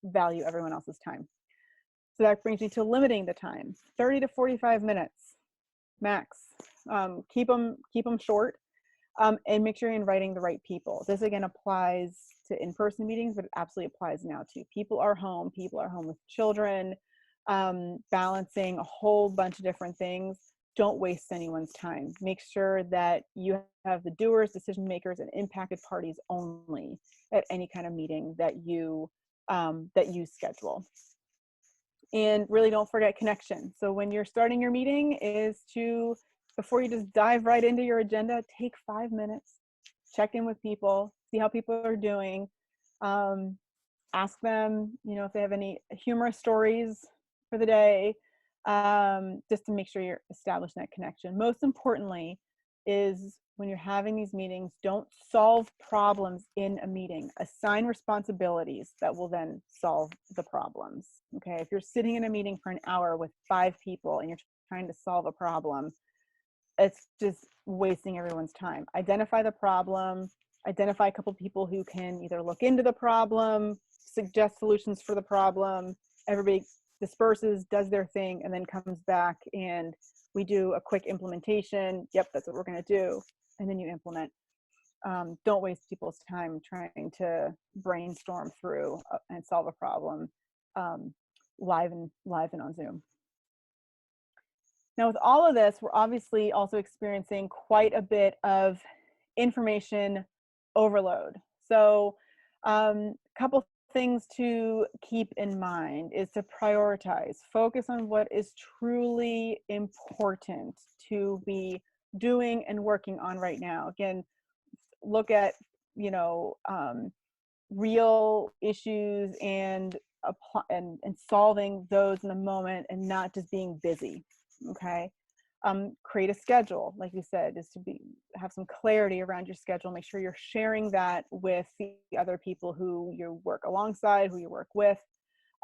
Speaker 1: value everyone else's time. So that brings me to limiting the time, 30 to 45 minutes max. Keep them short, and make sure you're inviting the right people. This again applies to in-person meetings, but it absolutely applies now too. People are home with children, balancing a whole bunch of different things. Don't waste anyone's time. Make sure that you have the doers, decision makers, and impacted parties only at any kind of meeting that you that you schedule. And really don't forget connection. So when you're starting your meeting is to, before you just dive right into your agenda, take 5 minutes, check in with people, see how people are doing. Ask them, if they have any humorous stories for the day, just to make sure you're establishing that connection. Most importantly is when you're having these meetings, don't solve problems in a meeting. Assign responsibilities that will then solve the problems. Okay, if you're sitting in a meeting for an hour with 5 people and you're trying to solve a problem, it's just wasting everyone's time. Identify the problem, identify a couple of people who can either look into the problem, suggest solutions for the problem. Everybody disperses, does their thing, and then comes back and we do a quick implementation. Yep, that's what we're going to do. And then you implement. Don't waste people's time trying to brainstorm through and solve a problem live and on Zoom. Now, with all of this, we're obviously also experiencing quite a bit of information overload. So a couple things to keep in mind is to prioritize, focus on what is truly important to be doing and working on right now. Again, look at, real issues and solving those in the moment and not just being busy. Okay. Create a schedule, like you said, is to have some clarity around your schedule. Make sure you're sharing that with the other people who you work alongside, who you work with.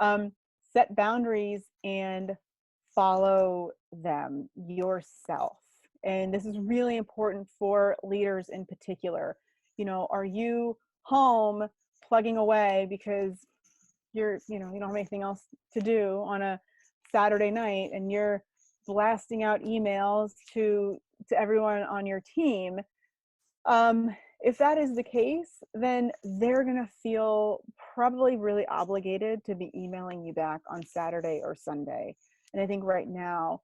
Speaker 1: Set boundaries and follow them yourself. And this is really important for leaders in particular. Are you home plugging away because you don't have anything else to do on a Saturday night and you're blasting out emails to everyone on your team? If that is the case, then they're going to feel probably really obligated to be emailing you back on Saturday or Sunday. And I think right now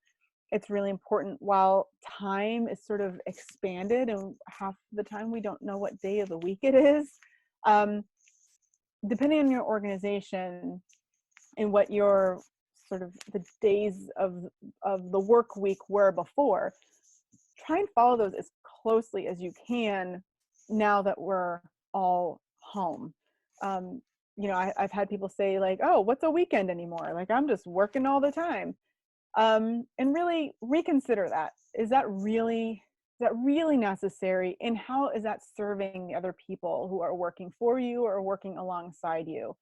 Speaker 1: it's really important, while time is sort of expanded and half the time we don't know what day of the week it is, depending on your organization and what your sort of the days of the work week were before, try and follow those as closely as you can now that we're all home. I've had people say like, oh, what's a weekend anymore? Like, I'm just working all the time. And really reconsider that. Is that really necessary? And how is that serving the other people who are working for you or working alongside you?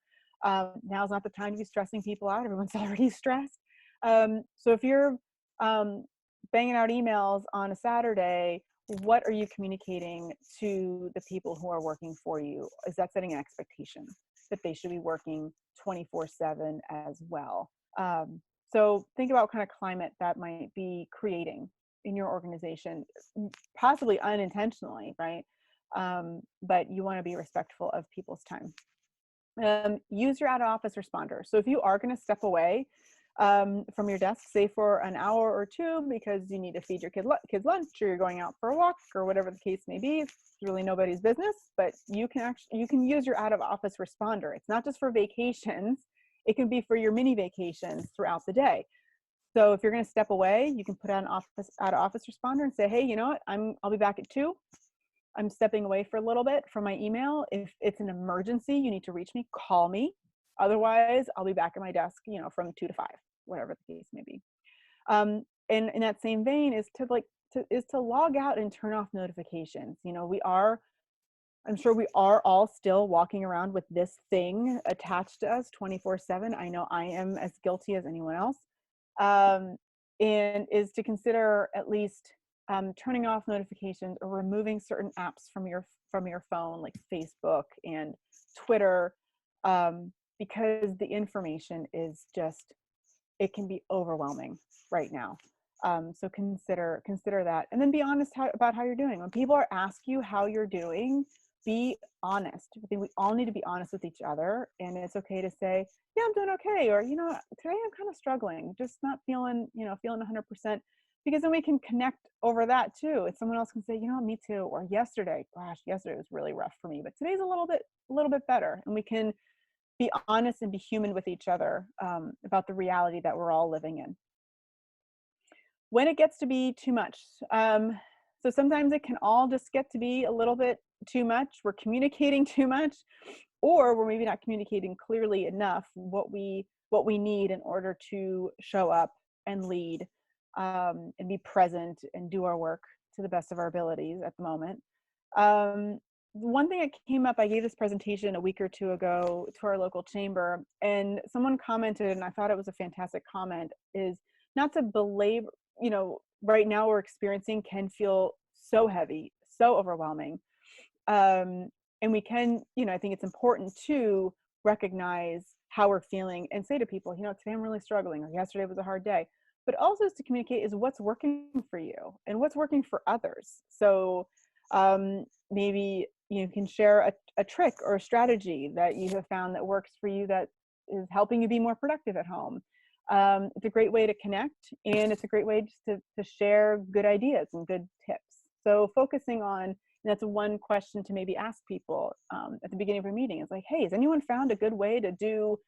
Speaker 1: Now's not the time to be stressing people out. Everyone's already stressed. So if you're banging out emails on a Saturday, what are you communicating to the people who are working for you? Is that setting an expectation that they should be working 24/7 as well? So think about what kind of climate that might be creating in your organization, possibly unintentionally, right? But you want to be respectful of people's time. Use your out-of-office responder. So if you are going to step away from your desk, say for an hour or two, because you need to feed your kids lunch, or you're going out for a walk, or whatever the case may be, it's really nobody's business. But you can use your out-of-office responder. It's not just for vacations. It can be for your mini vacations throughout the day. So if you're going to step away, you can put out an out-of-office responder and say, hey, you know what? I'll be back at 2. I'm stepping away for a little bit from my email. If it's an emergency, you need to reach me, call me. Otherwise, I'll be back at my desk, from 2 to 5, whatever the case may be. And in that same vein is to log out and turn off notifications. I'm sure we are all still walking around with this thing attached to us 24/7. I know I am as guilty as anyone else. And is to consider at least turning off notifications or removing certain apps from your phone, like Facebook and Twitter, because the information is just, it can be overwhelming right now. So consider that, and then be honest about how you're doing. When people ask you how you're doing, be honest. I think we all need to be honest with each other, and it's okay to say, yeah, I'm doing okay, or today I'm kind of struggling, just not feeling 100%, because then we can connect over that too. If someone else can say, me too, or yesterday was really rough for me, but today's a little bit better, and we can be honest and be human with each other about the reality that we're all living in. When it gets to be too much, so sometimes it can all just get to be a little bit too much. We're communicating too much, or we're maybe not communicating clearly enough what we need in order to show up and lead, and be present and do our work to the best of our abilities at the moment. One thing that came up, I gave this presentation a week or two ago to our local chamber, and someone commented, and I thought it was a fantastic comment, is not to belabor, right now we're experiencing can feel so heavy, so overwhelming. And we can, I think it's important to recognize how we're feeling and say to people, today I'm really struggling, or yesterday was a hard day. But also is to communicate is what's working for you and what's working for others. So maybe you can share a trick or a strategy that you have found that works for you that is helping you be more productive at home. It's a great way to connect, and it's a great way just to share good ideas and good tips. So focusing on, and that's one question to maybe ask people at the beginning of a meeting. It's like, hey, has anyone found a good way to do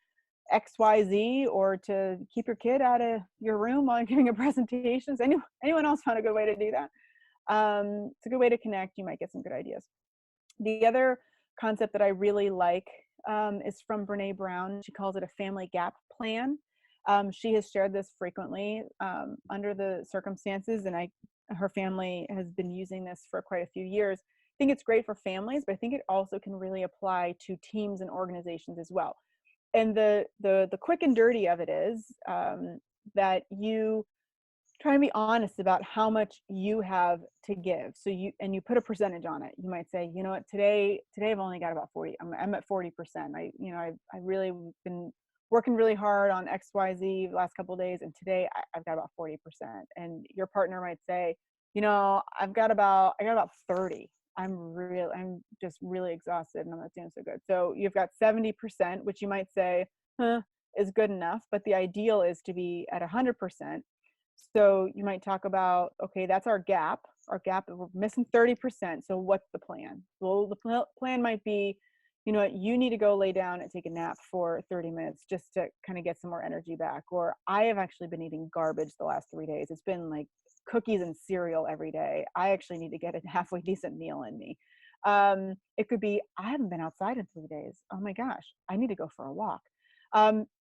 Speaker 1: XYZ, or to keep your kid out of your room while you're giving a presentation? Has anyone else found a good way to do that? It's a good way to connect. You might get some good ideas. The other concept that I really like is from Brene Brown. She calls it a family gap plan. She has shared this frequently under the circumstances, and her family has been using this for quite a few years. I think it's great for families, but I think it also can really apply to teams and organizations as well. And the quick and dirty of it is that you try to be honest about how much you have to give. So you put a percentage on it. You might say, you know what, today I've only got about 40. I'm at 40%. I really been working really hard on XYZ the last couple of days, and today I've got about 40%. And your partner might say, I got about 30. I'm just really exhausted and I'm not doing so good. So you've got 70%, which you might say is good enough, but the ideal is to be at 100%. So you might talk about, okay, that's our gap. We're missing 30%. So what's the plan? Well, the plan might be, you need to go lay down and take a nap for 30 minutes just to kind of get some more energy back. Or I have actually been eating garbage the last 3 days. It's been like cookies and cereal every day. I actually need to get a halfway decent meal in me. It could be, I haven't been outside in 3 days. Oh my gosh, I need to go for a walk.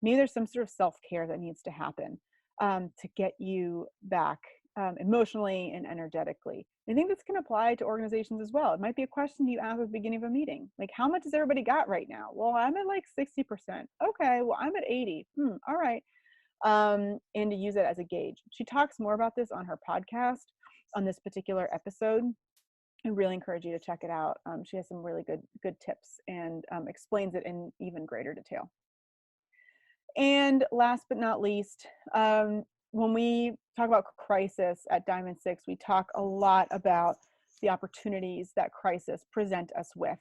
Speaker 1: Maybe there's some sort of self-care that needs to happen to get you back emotionally and energetically. I think this can apply to organizations as well. It might be a question you ask at the beginning of a meeting, like, how much has everybody got right now? Well, I'm at like 60%. Okay, well, I'm at 80. All right. And to use it as a gauge. She talks more about this on her podcast on this particular episode. I really encourage you to check it out. She has some really good tips and explains it in even greater detail. And last but not least, when we talk about crisis at Diamond 6, we talk a lot about the opportunities that crisis present us with.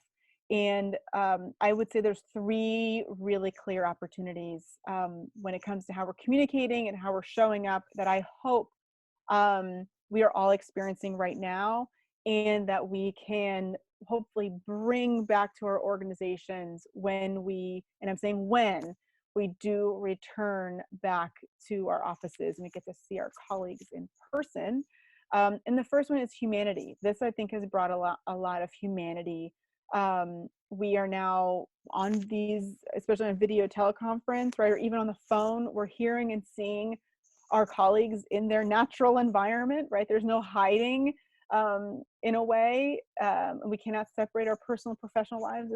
Speaker 1: And I would say there's 3 really clear opportunities when it comes to how we're communicating and how we're showing up that I hope we are all experiencing right now, and that we can hopefully bring back to our organizations when and I'm saying when, we do return back to our offices and we get to see our colleagues in person. And the first one is humanity. This, I think, has brought a lot of humanity. We are now on these, especially on video teleconference, right, or even on the phone, we're hearing and seeing our colleagues in their natural environment, right? There's no hiding in a way. We cannot separate our personal and professional lives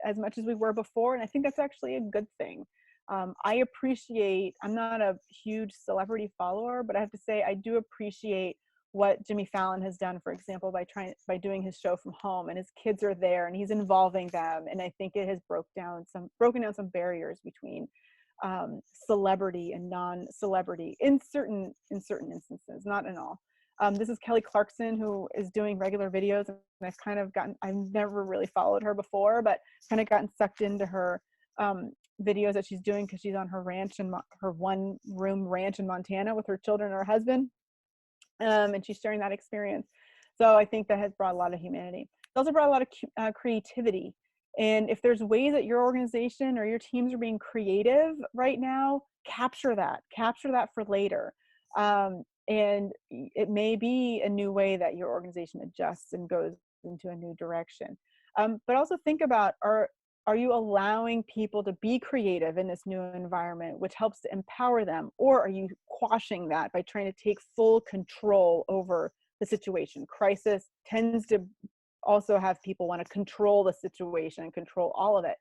Speaker 1: as much as we were before. And I think that's actually a good thing. I'm not a huge celebrity follower, but I have to say, I do appreciate what Jimmy Fallon has done, for example, by doing his show from home, and his kids are there and he's involving them. And I think it has broken down some barriers between celebrity and non-celebrity in certain instances, not in all. This is Kelly Clarkson, who is doing regular videos, and I've never really followed her before, but kind of gotten sucked into her videos that she's doing because she's on her ranch, and her 1-room ranch in Montana with her children and her husband. And she's sharing that experience. So I think that has brought a lot of humanity. It's also brought a lot of creativity. And if there's ways that your organization or your teams are being creative right now, capture that for later. And it may be a new way that your organization adjusts and goes into a new direction. But also think about, are you allowing people to be creative in this new environment, which helps to empower them? Or are you quashing that by trying to take full control over the situation? Crisis tends to also have people want to control the situation and control all of it.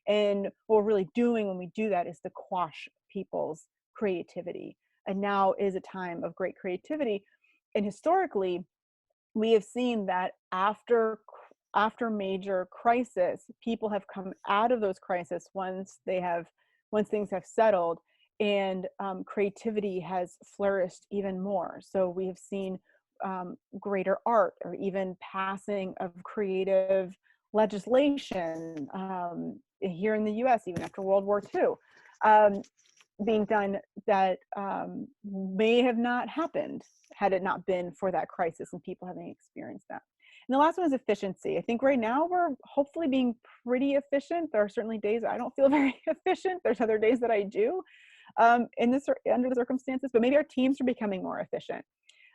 Speaker 1: And what we're really doing when we do that is to quash people's creativity. And now is a time of great creativity. And historically, we have seen that after major crisis, people have come out of those crises once things have settled, and creativity has flourished even more. So we have seen greater art, or even passing of creative legislation here in the US, even after World War II, being done that may have not happened had it not been for that crisis and people having experienced that. And the last one is efficiency. I think right now we're hopefully being pretty efficient. There are certainly days I don't feel very efficient. There's other days that I do under the circumstances, but maybe our teams are becoming more efficient.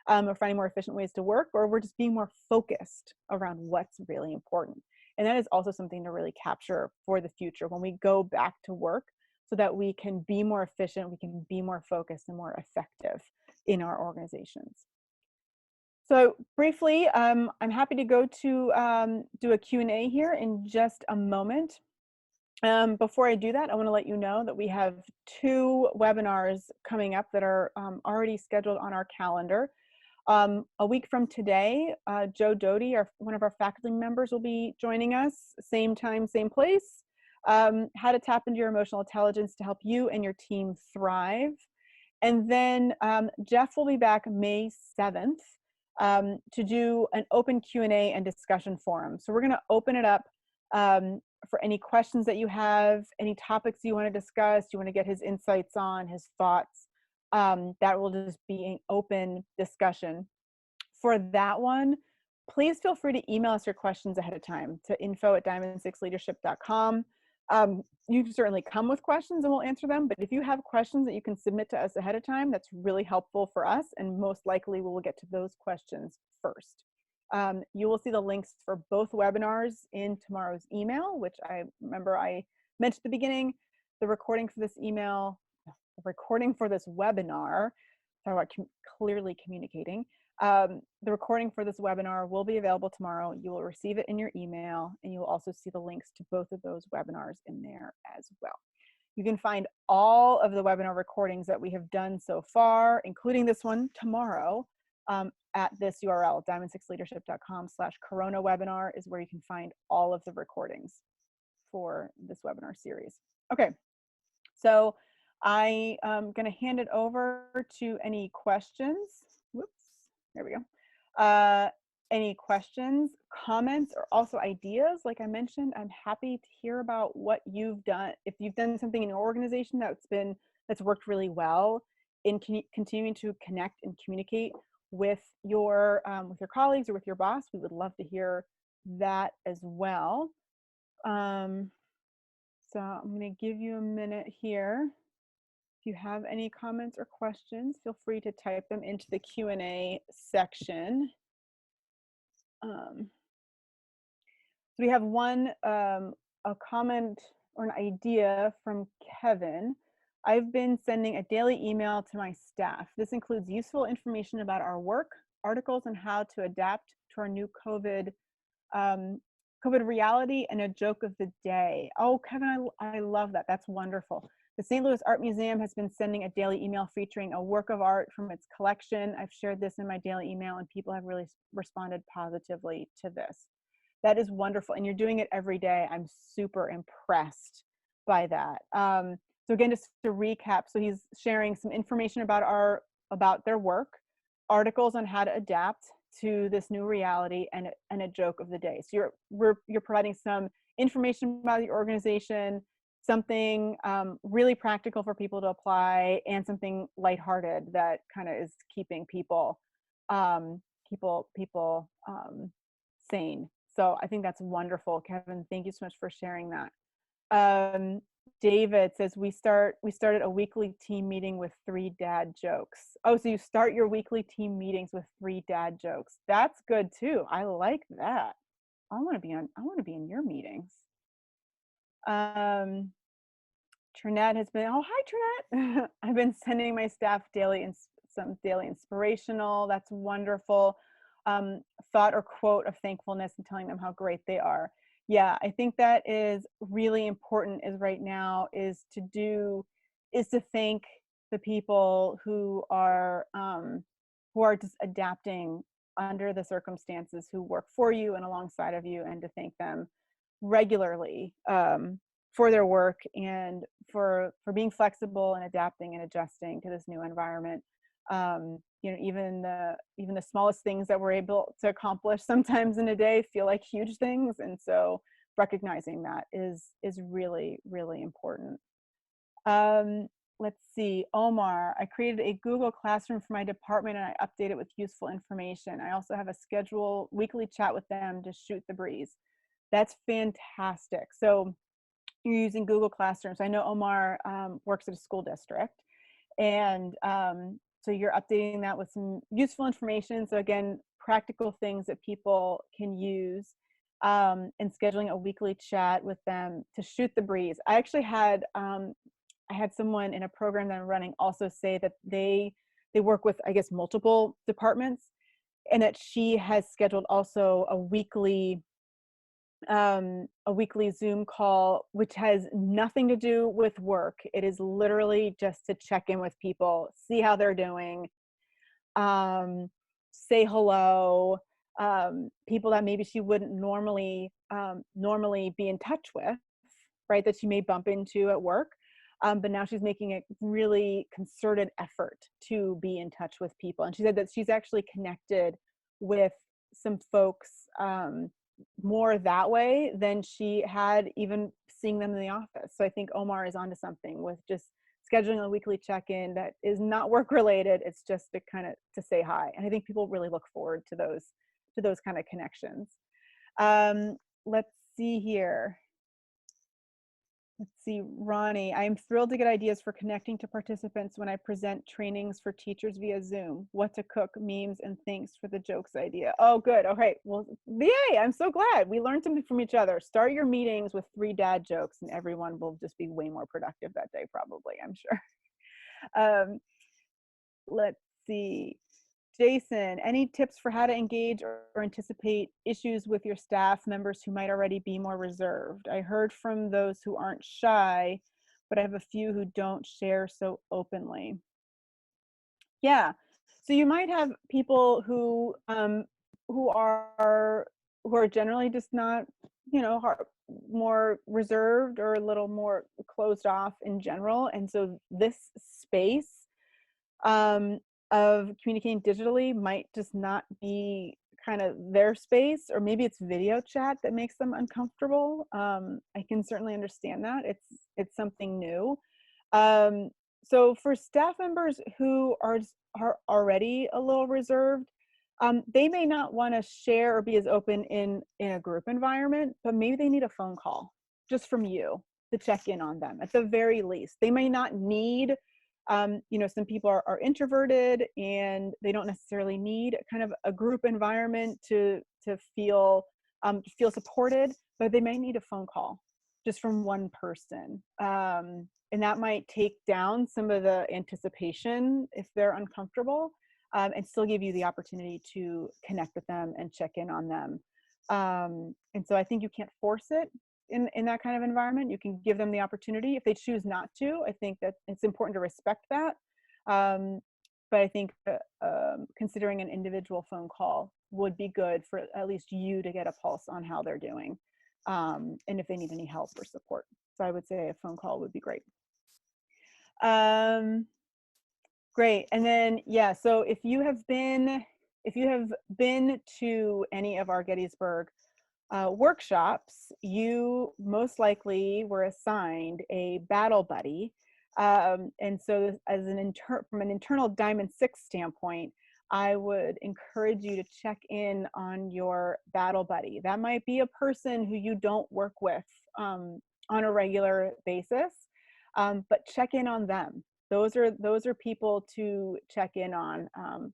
Speaker 1: Or finding more efficient ways to work, or we're just being more focused around what's really important. And that is also something to really capture for the future when we go back to work, so that we can be more efficient, we can be more focused and more effective in our organizations. So briefly, I'm happy to go to do a Q&A here in just a moment. Before I do that, I want to let you know that we have 2 webinars coming up that are already scheduled on our calendar. A week from today, Joe Doty, one of our faculty members, will be joining us, same time, same place. How to tap into your emotional intelligence to help you and your team thrive. And then Jeff will be back May 7th to do an open Q&A and discussion forum. So we're going to open it up for any questions that you have, any topics you want to discuss, you want to get his insights on, his thoughts. That will just be an open discussion. For that one, please feel free to email us your questions ahead of time to info@diamond6leadership.com. You can certainly come with questions and we'll answer them, but if you have questions that you can submit to us ahead of time, that's really helpful for us, and most likely we will get to those questions first. You will see the links for both webinars in tomorrow's email, which I remember I mentioned at the beginning. The recording for this webinar, talk about clearly communicating. The recording for this webinar will be available tomorrow. You will receive it in your email, and you will also see the links to both of those webinars in there as well. You can find all of the webinar recordings that we have done so far, including this one tomorrow, at this URL, diamond6leadership.com/corona webinar is where you can find all of the recordings for this webinar series. Okay, so I am going to hand it over to any questions. Whoops, there we go. Any questions, comments, or also ideas. Like I mentioned, I'm happy to hear about what you've done. If you've done something in your organization that's worked really well in continuing to connect and communicate with your colleagues or with your boss, we would love to hear that as well. So I'm going to give you a minute here. If you have any comments or questions, feel free to type them into the Q&A section. So we have a comment or an idea from Kevin. I've been sending a daily email to my staff. This includes useful information about our work, articles on how to adapt to our new COVID reality, and a joke of the day. Oh, Kevin, I love that. That's wonderful. The St. Louis Art Museum has been sending a daily email featuring a work of art from its collection. I've shared this in my daily email, and people have really responded positively to this. That is wonderful, and you're doing it every day. I'm super impressed by that. So again, just to recap, so he's sharing some information about their work, articles on how to adapt to this new reality, and a joke of the day. So you're providing some information about your organization, something really practical for people to apply, and something lighthearted that kind of is keeping people sane. So I think that's wonderful, Kevin. Thank you so much for sharing that. Um, David says we started a weekly team meeting with 3 dad jokes. Oh, so you start your weekly team meetings with 3 dad jokes. That's good too. I like that. I want to be in your meetings. Trinette has been, oh, hi, Trinette. I've been sending my staff some daily inspirational. That's wonderful. Thought or quote of thankfulness and telling them how great they are. Yeah, I think that is really important is right now is to thank the people who are just adapting under the circumstances, who work for you and alongside of you, and to thank them regularly for their work and for being flexible and adapting and adjusting to this new environment. Even the smallest things that we're able to accomplish sometimes in a day feel like huge things, and so recognizing that is really, really important. Let's see, Omar, I created a Google Classroom for my department and I update it with useful information. I also have a scheduled weekly chat with them to shoot the breeze. That's fantastic. So you're using Google Classrooms. I know Omar works at a school district, and so you're updating that with some useful information. So again, practical things that people can use, and scheduling a weekly chat with them to shoot the breeze. I actually had someone in a program that I'm running also say that they work with, I guess, multiple departments, and that she has scheduled also a weekly Zoom call, which has nothing to do with work. It is literally just to check in with people, see how they're doing, say hello, people that maybe she wouldn't normally be in touch with, right? That she may bump into at work. But now she's making a really concerted effort to be in touch with people. And she said that she's actually connected with some folks more that way than she had even seeing them in the office. So I think Omar is onto something with just scheduling a weekly check-in that is not work related. It's just to kind of to say hi. And I think people really look forward to those kind of connections. Let's see here. Let's see, Ronnie, I am thrilled to get ideas for connecting to participants when I present trainings for teachers via Zoom. What to cook, memes, and thanks for the jokes idea. Oh, good. Okay. Well, yay. I'm so glad we learned something from each other. Start your meetings with 3 dad jokes and everyone will just be way more productive that day, probably, I'm sure. Let's see. Jason, any tips for how to engage or anticipate issues with your staff members who might already be more reserved? I heard from those who aren't shy, but I have a few who don't share so openly. Yeah, so you might have people who are generally just not, more reserved or a little more closed off in general, and so this space um, of communicating digitally might just not be kind of their space, or maybe it's video chat that makes them uncomfortable. I can certainly understand that. It's something new. So for staff members who are already a little reserved, they may not want to share or be as open in a group environment, but maybe they need a phone call just from you to check in on them at the very least. They may not need some people are introverted and they don't necessarily need kind of a group environment to feel supported, but they may need a phone call just from one person. And that might take down some of the anticipation if they're uncomfortable, and still give you the opportunity to connect with them and check in on them. And so I think you can't force it in that kind of environment. You can give them the opportunity if they choose not to. I think that it's important to respect that. But I think considering an individual phone call would be good for at least you to get a pulse on how they're doing, and if they need any help or support. So I would say a phone call would be great. Great. And then, yeah, so if you have been to any of our Gettysburg workshops, you most likely were assigned a battle buddy. And so as from an internal Diamond 6 standpoint, I would encourage you to check in on your battle buddy. That might be a person who you don't work with on a regular basis, but check in on them. Those are people to check in on,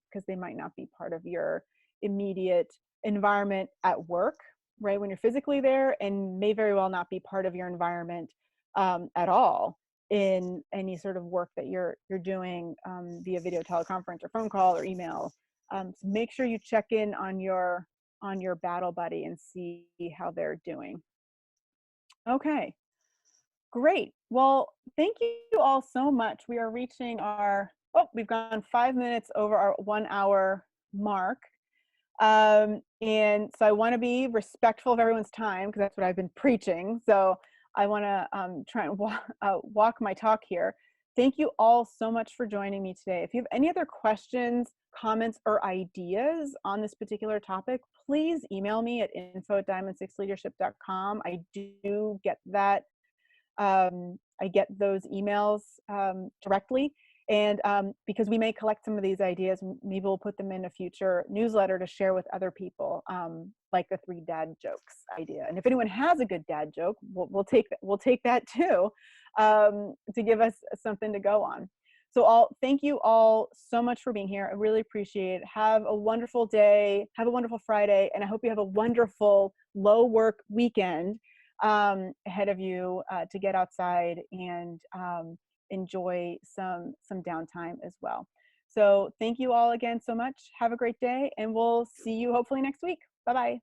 Speaker 1: because they might not be part of your immediate environment at work, right? When you're physically there, and may very well not be part of your environment at all in any sort of work that you're doing via video teleconference or phone call or email. So make sure you check in on your battle buddy and see how they're doing. Okay, great. Well, thank you all so much. We are reaching we've gone 5 minutes over our 1 hour mark. And so I want to be respectful of everyone's time because that's what I've been preaching. So I want to try and walk my talk here. Thank you all so much for joining me today. If you have any other questions, comments, or ideas on this particular topic, please email me at info@diamond6leadership.com. I do get that. I get those emails directly. And because we may collect some of these ideas, maybe we'll put them in a future newsletter to share with other people, like the 3 dad jokes idea. And if anyone has a good dad joke, we'll take that too, to give us something to go on. So thank you all so much for being here. I really appreciate it. Have a wonderful day. Have a wonderful Friday. And I hope you have a wonderful low work weekend ahead of you to get outside and enjoy some downtime as well. So thank you all again so much. Have a great day, and we'll see you hopefully next week. Bye-bye.